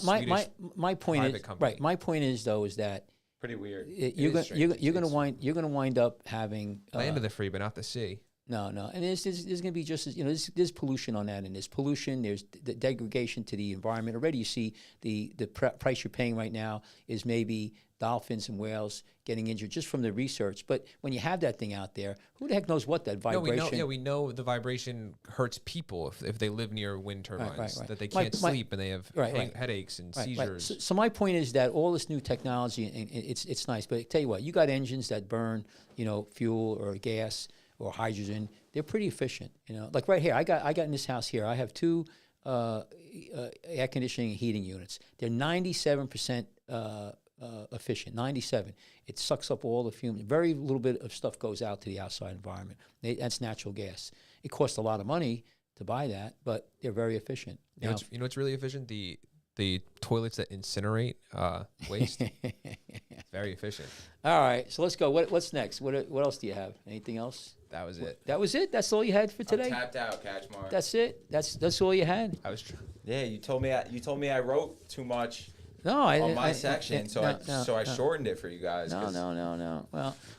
point is private company. right. My point is though is that Pretty weird. you're gonna wind up having Land of the free, but not the sea. No, and there's going to be just as there's pollution on that, and there's pollution. There's the degradation to the environment. Already, you see the price you're paying right now is maybe dolphins and whales getting injured just from the research. But when you have that thing out there, who the heck knows what that vibration? We know the vibration hurts people if they live near wind turbines, right. that they can't sleep and they have Right. headaches and Right. seizures. So my point is that all this new technology, and it's nice. But I tell you what, you got engines that burn, fuel or gas or hydrogen. They're pretty efficient. Like right here, I got in this house here. I have two air conditioning and heating units. They're 97% efficient. 97. It sucks up all the fumes. Very little bit of stuff goes out to the outside environment. That's natural gas. It costs a lot of money to buy that, but they're very efficient. You know what's really efficient? The toilets that incinerate waste. Very efficient. All right, so let's go. What's next? What else do you have? Anything else? That was it. That was it. That's all you had for today. I'm tapped out, Catchmark. That's it. That's all you had. I was. Yeah, you told me I wrote too much No, on my section, so I no. shortened it for you guys. No.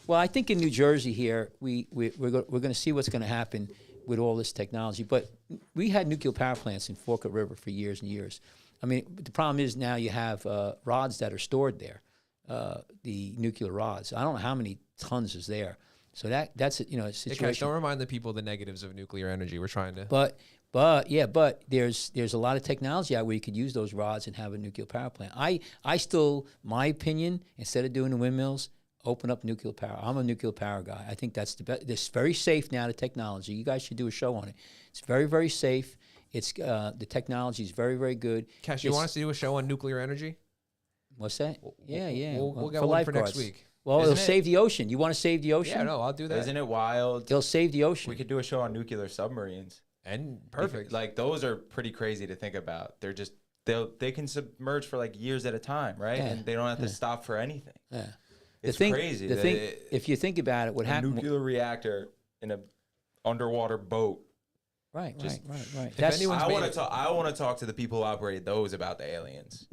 Well, I think in New Jersey here, we're going to see what's going to happen with all this technology. But we had nuclear power plants in Forked River for years and years. I mean, the problem is now you have rods that are stored there, the nuclear rods. I don't know how many tons is there. So that's a situation. Hey, Cash, don't remind the people the negatives of nuclear energy. We're trying to. But there's a lot of technology out where you could use those rods and have a nuclear power plant. I still, my opinion, instead of doing the windmills, open up nuclear power. I'm a nuclear power guy. I think that's the best. It's very safe now, the technology. You guys should do a show on it. It's very, very safe. It's the technology is very, very good. Cash, you want us to do a show on nuclear energy? What's that? Yeah. We'll get one for next week. Well, Isn't it'll it- save the ocean. You want to save the ocean? Yeah, no, I'll do that. Isn't it wild? It'll save the ocean. We could do a show on nuclear submarines. And perfect. Like those are pretty crazy to think about. They're just they can submerge for like years at a time, right? Yeah. And they don't have to stop for anything. Yeah. It's the thing, crazy. The that thing, if you think about it, what a happened? nuclear reactor in a underwater boat. Right. If That's anyone's I made want it- to talk. I want to talk to the people who operated those about the aliens.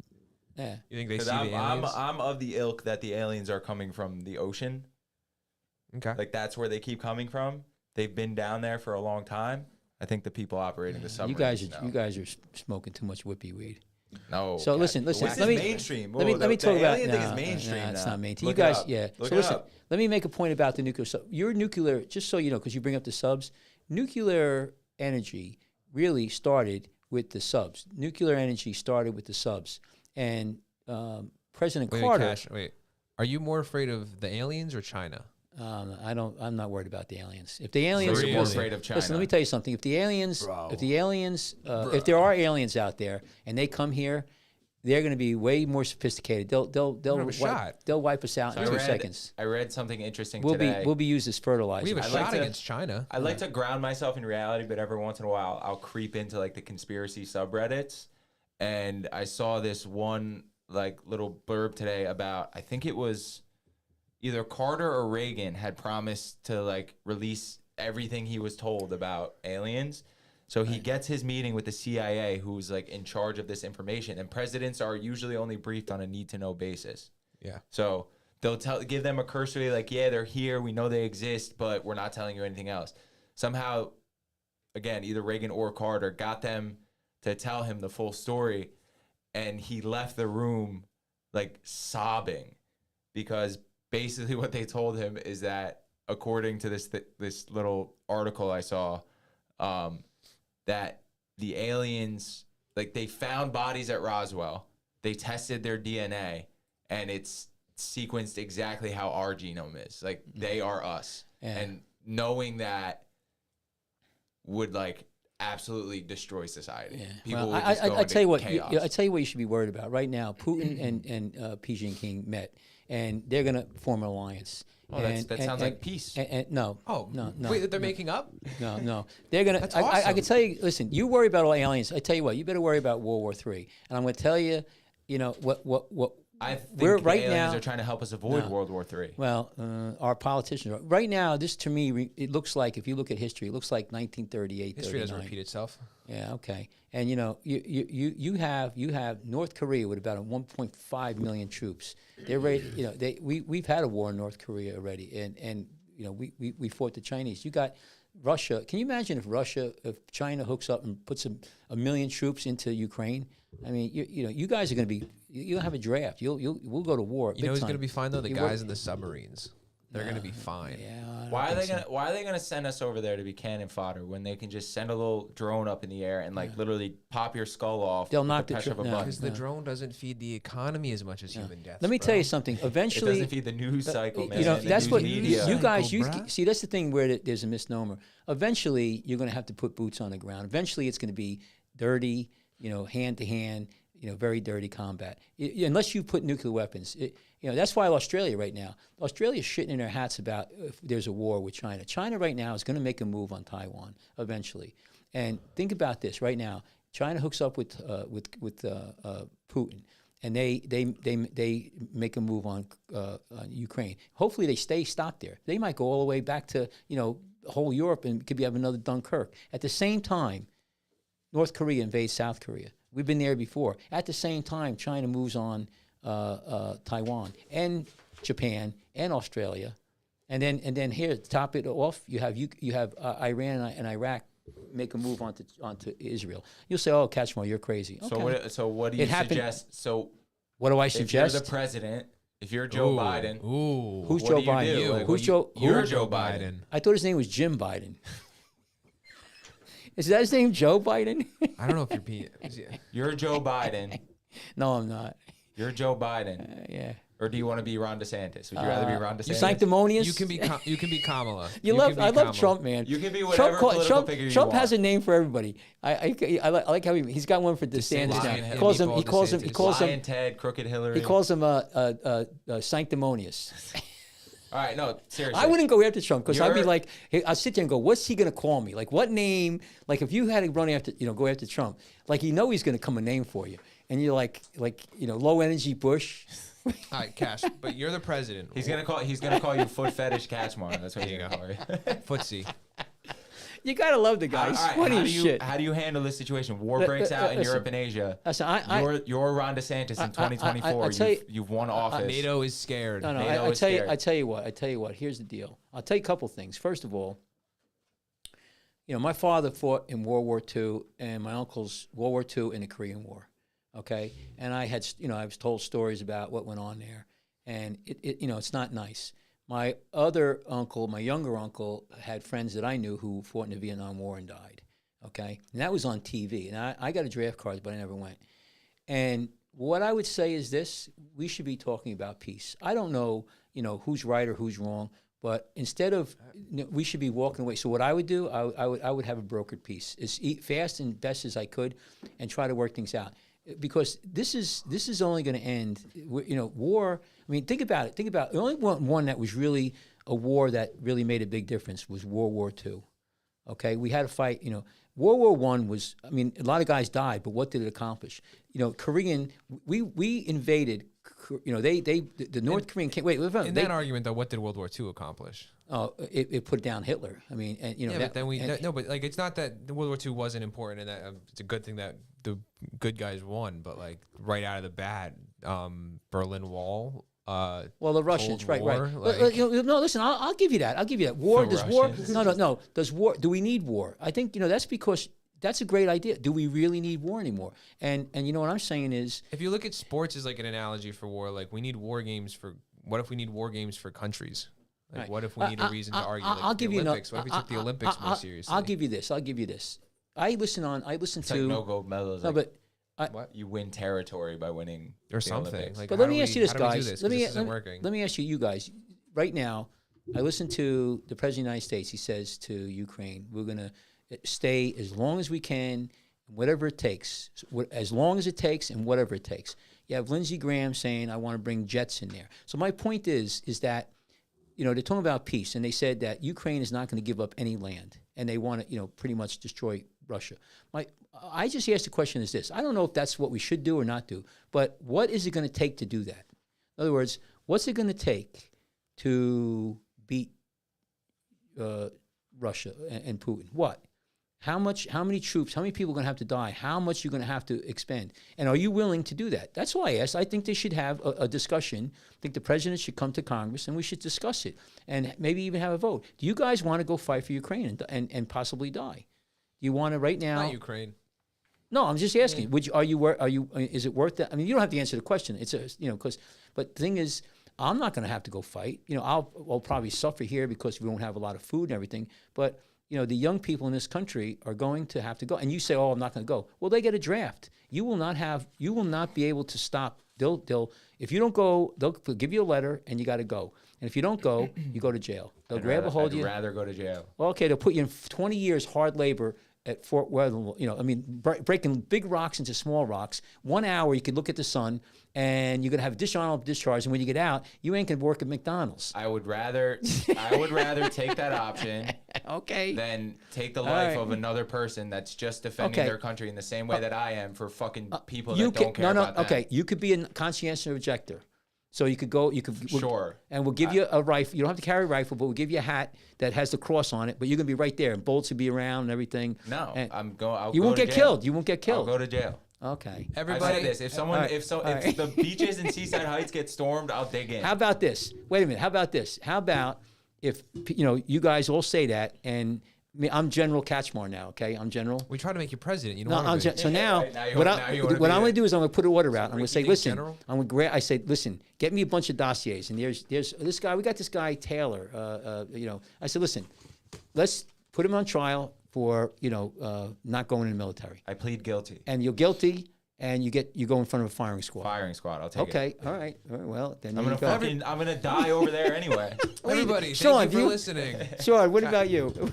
yeah. You think they see Because the aliens? I'm of the ilk that the aliens are coming from the ocean. Okay. Like that's where they keep coming from. They've been down there for a long time. I think the people operating the submarines. You guys are smoking too much whippy weed. No. So listen. This Let is me mainstream. Let me Whoa, the talk about. alien thing No, is mainstream. no, it's now. not mainstream. Look You it guys, up. yeah. Look So it listen. up. Let me make a point about the nuclear. Your nuclear, just so you know, because you bring up the subs. Nuclear energy really started with the subs. Nuclear energy started with the subs, And President Wait, Carter. Cash, wait. Are you more afraid of the aliens or China? I'm not worried about the aliens. If the aliens, So you're more listen, afraid of China. listen, let me tell you something. If the aliens, if there are aliens out there and they come here, they're going to be way more sophisticated. They'll have a shot. they'll wipe us out So in 2 seconds. I read something interesting We'll today. be used as fertilizer. We have a I'd shot like to- against China. I like to ground myself in reality, but every once in a while I'll creep into like the conspiracy subreddits. And I saw this one like little blurb today about, I think it was either Carter or Reagan had promised to like release everything he was told about aliens. So he gets his meeting with the CIA, who's like in charge of this information, and presidents are usually only briefed on a need to know basis. Yeah. So they'll give them a cursory, like, yeah, they're here, we know they exist, but we're not telling you anything else. Somehow, again, either Reagan or Carter got them to tell him the full story, and he left the room like sobbing, because basically what they told him is that, according to this little article I saw, that the aliens, like, they found bodies at Roswell, they tested their DNA, and it's sequenced exactly how our genome is. Like, they are us. Yeah. And knowing that would like absolutely destroy society. Yeah. People Well, would just go I into tell you what. chaos. I tell you what you should be worried about right now. Putin and Xi Jinping met, and they're going to form an alliance. Oh, that sounds like peace. No. Oh, no. Wait, they're making up? No. They're gonna. That's I awesome. can tell you. Listen, you worry about all aliens. I tell you what. You better worry about World War III. And I'm going to tell you. You know what. I think we're the right aliens now. are trying to help us avoid No. World War III. Well, our politicians are. Right now, this to me, it looks like, if you look at history, it looks like 1938, History doesn't 39. repeat itself. Yeah, okay. And you know, you have North Korea with about 1.5 million troops. They're ready. You know, we've had a war in North Korea already, and you know, we fought the Chinese. You got Russia. Can you imagine if China hooks up and puts a million troops into Ukraine? I mean, you guys are going to be. You'll have a draft. We'll go to war. You know who's big going to time. be fine though? The You guys work- in the submarines. They're going to be fine. Yeah. I don't Why are think they so. Why are they gonna send us over there to be cannon fodder when they can just send a little drone up in the air and like literally pop your skull off? They'll with knock the the pressure of a dr- no. button? Because the drone doesn't feed the economy as much as human deaths. Let me bro. tell you something. It Eventually, doesn't feed the news cycle, man. you know, and the that's news what media. you guys bruh. see. That's the thing where there's a misnomer. Eventually, you're going to have to put boots on the ground. Eventually, it's going to be dirty, hand to hand, very dirty combat. Unless you put nuclear weapons. That's why Australia right now, Australia's shitting in their hats about if there's a war with China. China right now is going to make a move on Taiwan eventually. And think about this right now. China hooks up with Putin, and they make a move on Ukraine. Hopefully, they stay stopped there. They might go all the way back to whole Europe and could have another Dunkirk. At the same time, North Korea invades South Korea. We've been there before. At the same time, China moves on Taiwan and Japan and Australia, and then here to top it off, you have Iran and Iraq make a move onto Israel. You'll say, "Oh, Kachmar, you're crazy." Okay. So what do you It happened- suggest? So What do I if you're suggest? the president, if you're Joe Biden, Ooh. Who's what Joe do you Biden? do? Like, Who's what do Joe? You're who? Joe Biden. I thought his name was Jim Biden. Is that his name, Joe Biden? I don't know if you're being. You're Joe Biden. No, I'm not. You're Joe Biden. Yeah. Or do you want to be Ron DeSantis? Would you rather be Ron DeSantis? You sanctimonious. You can be Kamala. You can love. be I love Kamala. Trump, man. You can be whatever political figure you Trump want. has a name for everybody. I like how he's got one for DeSantis Lion now. head He calls him. meatball He calls him. He DeSantis. calls Lion him. Ted, Crooked Hillary. He calls him sanctimonious. All right, no, seriously. I wouldn't go after Trump because I'd be You're- like, hey, I'd sit there and go, what's he going to call me? Like, what name? Like, if you had to run after, go after Trump, like, he's going to come a name for you, and you're like, low energy Bush. All right, Cash. But you're the president. He's gonna call you foot fetish Kachmar. That's what he's gonna call you. Footsie. You gotta love the guy. He's All right, funny how as do you shit. how do you handle this situation? War breaks out in listen. Europe and Asia. Listen, You're Ron DeSantis in 2024. I tell you- You've won office. NATO is scared. No, NATO I is tell you, scared. I tell you what. Here's the deal. I'll tell you a couple things. First of all, my father fought in World War II, and my uncle's World War II and the Korean War. Okay, and I had, I was told stories about what went on there, and it's not nice. My other uncle, my younger uncle, had friends that I knew who fought in the Vietnam War and died. Okay, and that was on TV, and I got a draft card, but I never went. And what I would say is this: we should be talking about peace. I don't know, who's right or who's wrong, but instead of, we should be walking away. So what I would do, I would have a brokered peace, is eat fast and best as I could, and try to work things out. Because this is only going to end. War. I mean, think about it. The only one that was really a war that really made a big difference was World War II. Okay, we had to fight. World War I was. I mean, a lot of guys died, but what did it accomplish? Korean. We invaded. The North Korean came. Wait, that argument though, what did World War II accomplish? Oh, it put down Hitler. I mean, but then but like it's not that World War II wasn't important, and that it's a good thing that the good guys won. But like right out of the bat, Berlin Wall. Well, the Russians, Cold right. War, like- No, listen, I'll give you that. War, The does war? Russians. No. Does war? Do we need war? I think that's because that's a great idea. Do we really need war anymore? And what I'm saying is, if you look at sports as like an analogy for war, like we need war games for. What if we need war games for countries? Like, Right. what if we need a reason to argue? Like I'll the give you Olympics. What if we took the Olympics more seriously? I'll give you this. I listen It's to like no gold medals. no, like, but you win territory by winning or the something. Olympics. Like, But how let do me we- ask you this, how do we do guys. this? Let 'Cause me this isn't working. let me ask you guys. Right now, I listen to the President of the United States. He says to Ukraine, "We're going to stay as long as we can, whatever it takes, as long as it takes, and whatever it takes." You have Lindsey Graham saying, "I want to bring jets in there." So my point is that they're talking about peace, and they said that Ukraine is not going to give up any land, and they want to pretty much destroy Russia. I just asked the question is this: I don't know if that's what we should do or not do, but what is it going to take to do that? In other words, what's it going to take to beat Russia and Putin? What? How many troops, how many people are going to have to die? How much you're going to have to expend? And are you willing to do that? That's why I asked. I think they should have a discussion. I think the president should come to Congress and we should discuss it and maybe even have a vote. Do you guys want to go fight for Ukraine and possibly die? Do you want to right now? Not Ukraine. No, I'm just asking. Would you? Are you? Is it worth that? I mean, you don't have to answer the question. It's but the thing is, I'm not going to have to go fight. I'll probably suffer here because we won't have a lot of food and everything. But the young people in this country are going to have to go. And you say, "Oh, I'm not going to go." Well, they get a draft. You will not be able to stop. They'll if you don't go, they'll give you a letter and you got to go. And if you don't go, you go to jail. They'll grab a hold of you. I'd rather go to jail. Well, okay, they'll put you in 20 years hard labor at Fort Worth. Breaking big rocks into small rocks. 1 hour, you could look at the sun, and you're gonna have a dishonorable discharge. And when you get out, you ain't gonna work at McDonald's. I would rather take that option Okay. than take the life right. of another person that's just defending Okay. their country in the same way that I am for fucking people you that don't care about that. Okay, you could be a conscientious objector. So you could go. Sure. And we'll give you a rifle. You don't have to carry a rifle, but we'll give you a hat that has the cross on it. But you're gonna be right there, and bullets will be around and everything. No, And I'm going. you won't get killed. You won't get I'll killed. go to jail. Okay. I Everybody, say this: if someone, right. if All right. the beaches in Seaside Heights get stormed, I'll dig in. How about this? Wait a minute. How about this? How about if you guys all say that, and I'm General Katchmar now. Okay, I'm General. we try to make you president. You No, don't want to be. so now, right, now you what wanna- now you wanna what be I'm a going to do is I'm going to put an order out. I'm going to say, ranking listen, general? I'm going to I say, listen, get me a bunch of dossiers, and there's this guy. We got this guy Taylor. I said, listen, let's put him on trial for not going in the military, I plead guilty. and you're guilty, and you go in front of a firing squad. Firing squad. I'll take it. Okay, all right, well then I'm you gonna go. I'm gonna die over there anyway. Everybody, Sean, thank you for you- listening. Sean, what about you?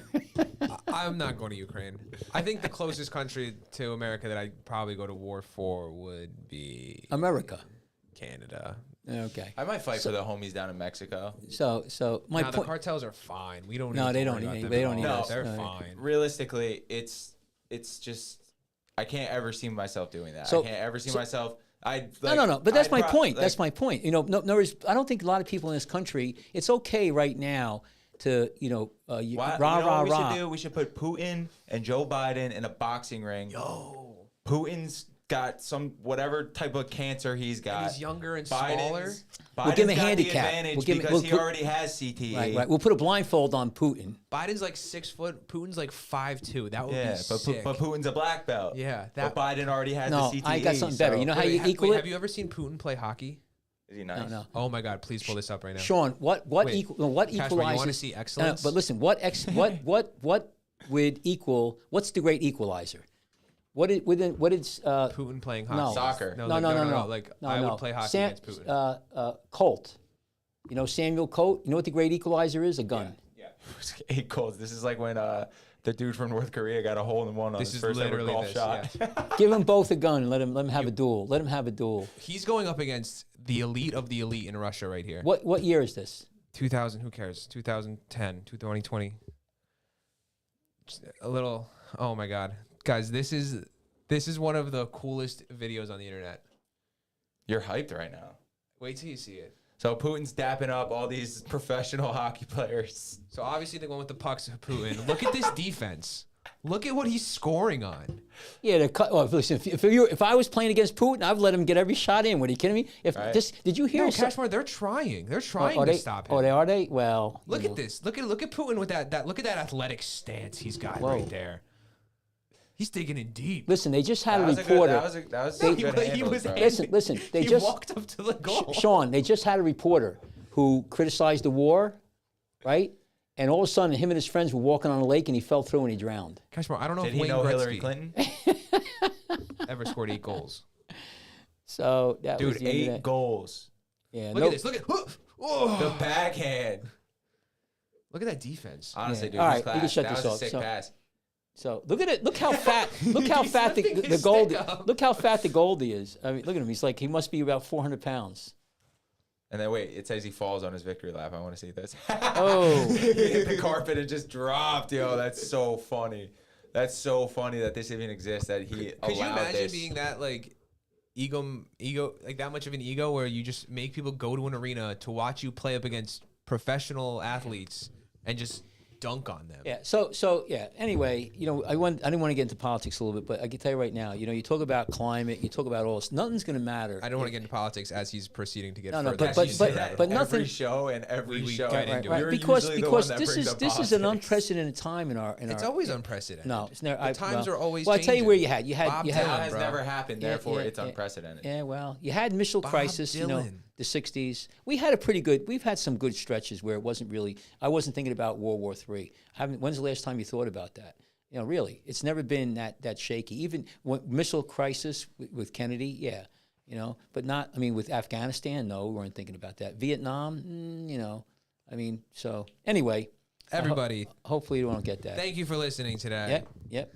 I'm not going to Ukraine. I think the closest country to America that I'd probably go to war for would be America. Canada. Okay. I might fight for the homies down in Mexico. So my Now, the point. cartels are fine. We don't. No, need they to don't worry about need- them they at don't all. need us. They're No. fine. Realistically, it's just I can't ever see myself doing that. So- I can't ever see myself. No. But that's I'd my pro- point. like- That's my point. No, I don't think a lot of people in this country. It's okay right now to Why, rah you know rah what we rah. should do? We should put Putin and Joe Biden in a boxing ring. Yo, Putin's got some whatever type of cancer he's got. he's younger and Biden's- smaller. Biden's give him a got handicap. the advantage We'll give him- because we'll he put- already has CTE. Right. We'll put a blindfold on Putin. Biden's like 6 foot. Putin's like 5'2". That would Yeah, be sick. but Putin's a black belt. Yeah, but Biden already has No, the CTE. I got something better. so- You know how you Wait, equal wait, it? have you ever seen Putin play hockey? Is he nice? No. Oh my God! Please pull this up right now. Sean, what Wait, equalizes? Kashmir, you wanna see excellence? but listen, what would equal? What's the great equalizer? What is Putin playing hockey. no. Soccer. No, No, like, no, no. Like No, I no. would play hockey against Putin. Colt. You know Samuel Colt? You know what the great equalizer is? A gun. 8 goals. This is like when the dude from North Korea got a hole in one on This his is first ever literally golf this, shot. yeah. Give them both a gun and let them have a duel. Let them have a duel. He's going up against the elite of the elite in Russia right here. What year is this? 2000, who cares? 2010, 2020. Just a little, oh my God. Guys, this is one of the coolest videos on the internet. You're hyped right now. Wait till you see it. So Putin's dapping up all these professional hockey players. So obviously the one with the pucks, Putin. Look at this defense. Look at what he's scoring on. Yeah, listen. If I was playing against Putin, I'd let him get every shot in. What are you kidding me? Did you hear? No, Cashmore, they're trying. They're trying to stop him. Are they? Well, Look at this. Look at Putin with that. Look at that athletic stance he's got Whoa. right there. He's digging in deep. Listen, they just had That a was a good- reporter. that was No, a good he handle, was bro. Listen. They he just walked up to the goal. Sean. They just had a reporter who criticized the war, right? And all of a sudden, him and his friends were walking on a lake, and he fell through and he drowned. Cashmore, I don't know Did if he Wayne know Hillary Gretzky Clinton? ever scored 8 goals. So that was Dude, the end of 8 that. goals. Yeah, Look at this. Look at oh. The backhand. Look at that defense. Honestly, Yeah. dude, All he's right, we class. can shut That this was a off. sick So- pass. So look at it. Look how fat. Look how He's fat lifting the his Goldie. stick up. Look how fat the Goldie is. I mean, look at him. He's like he must be about 400 pounds. And then wait, it says he falls on his victory lap. I want to see this. Oh. He hit the carpet and just dropped. Yo, that's so funny. That's so funny that this even exists. That he Could you allowed imagine this. being that like ego, like that much of an ego where you just make people go to an arena to watch you play up against professional athletes and just dunk on them? Yeah. So yeah. Anyway, I didn't want to get into politics a little bit, but I can tell you right now. You talk about climate. You talk about all this. Nothing's going to matter. I don't want to get into politics as he's proceeding to get No, no, further. but- Actually, you say that but every nothing- show and every We show. get into it. You're Because usually the one that this brings is up this is an politics. unprecedented time in our. It's always unprecedented. No, it's never. The times are always Well, I tell you changing. where you had Bob you That had Dylan, has bro. never happened. Yeah, Therefore, yeah, it's yeah. unprecedented. Yeah, well, you had missile Bob crisis, Dylan. the 60s. We've had some good stretches where it wasn't really, I wasn't thinking about World War III. When's the last time you thought about that? Really, it's never been that shaky. Even missile crisis with Kennedy, yeah, but not, with Afghanistan, no, we weren't thinking about that. Vietnam, so anyway. Everybody, Hopefully you don't get that. thank you for listening today. Yep.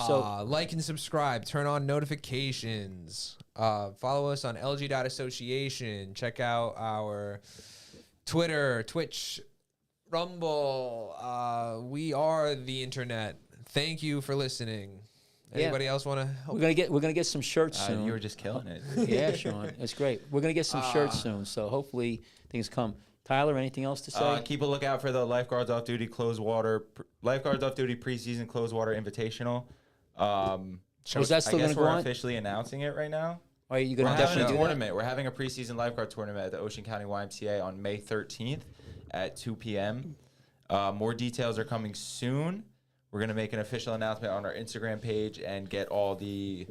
So, Like and subscribe. Turn on notifications. Follow us on LG.association. Check out our Twitter, Twitch, Rumble. We are the internet. Thank you for listening. Yeah. Anybody else want to help? we're gonna get some shirts soon. You were just killing it. Yeah, Sean, that's great. We're gonna get some shirts soon, so hopefully things come. Tyler, anything else to say? Keep a lookout for the Lifeguards Off Duty Lifeguards Off Duty preseason closed water invitational. Is that still I guess gonna go we're on? officially announcing it right now. Are you We're gonna having definitely a do that? tournament. We're having a preseason lifeguard tournament at the Ocean County YMCA on May 13th at 2 p.m. More details are coming soon. We're going to make an official announcement on our Instagram page and get all the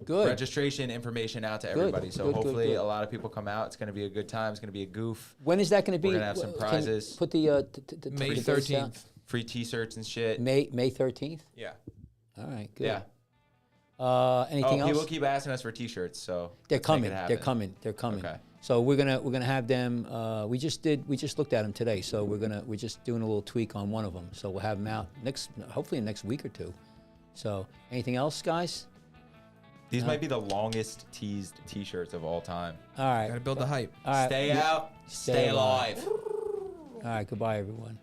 registration information out to everybody. So hopefully a lot of people come out. It's going to be a good time. It's going to be a goof. When is that going to be? We're going to have some Can you prizes. Put the May the dates down? 13th. Free t-shirts and shit. May 13th. Yeah. All right, good. Yeah. Anything else? People keep asking us for t-shirts, so They're make coming. it They're happen. coming. They're coming. Okay. So we're gonna have them. We just looked at them today. So we're just doing a little tweak on one of them. So we'll have them out hopefully in the next week or two. So anything else, guys? These might be the longest teased t-shirts of all time. All right. Got to build the hype. All right. Stay out, stay alive. All right. Goodbye, everyone.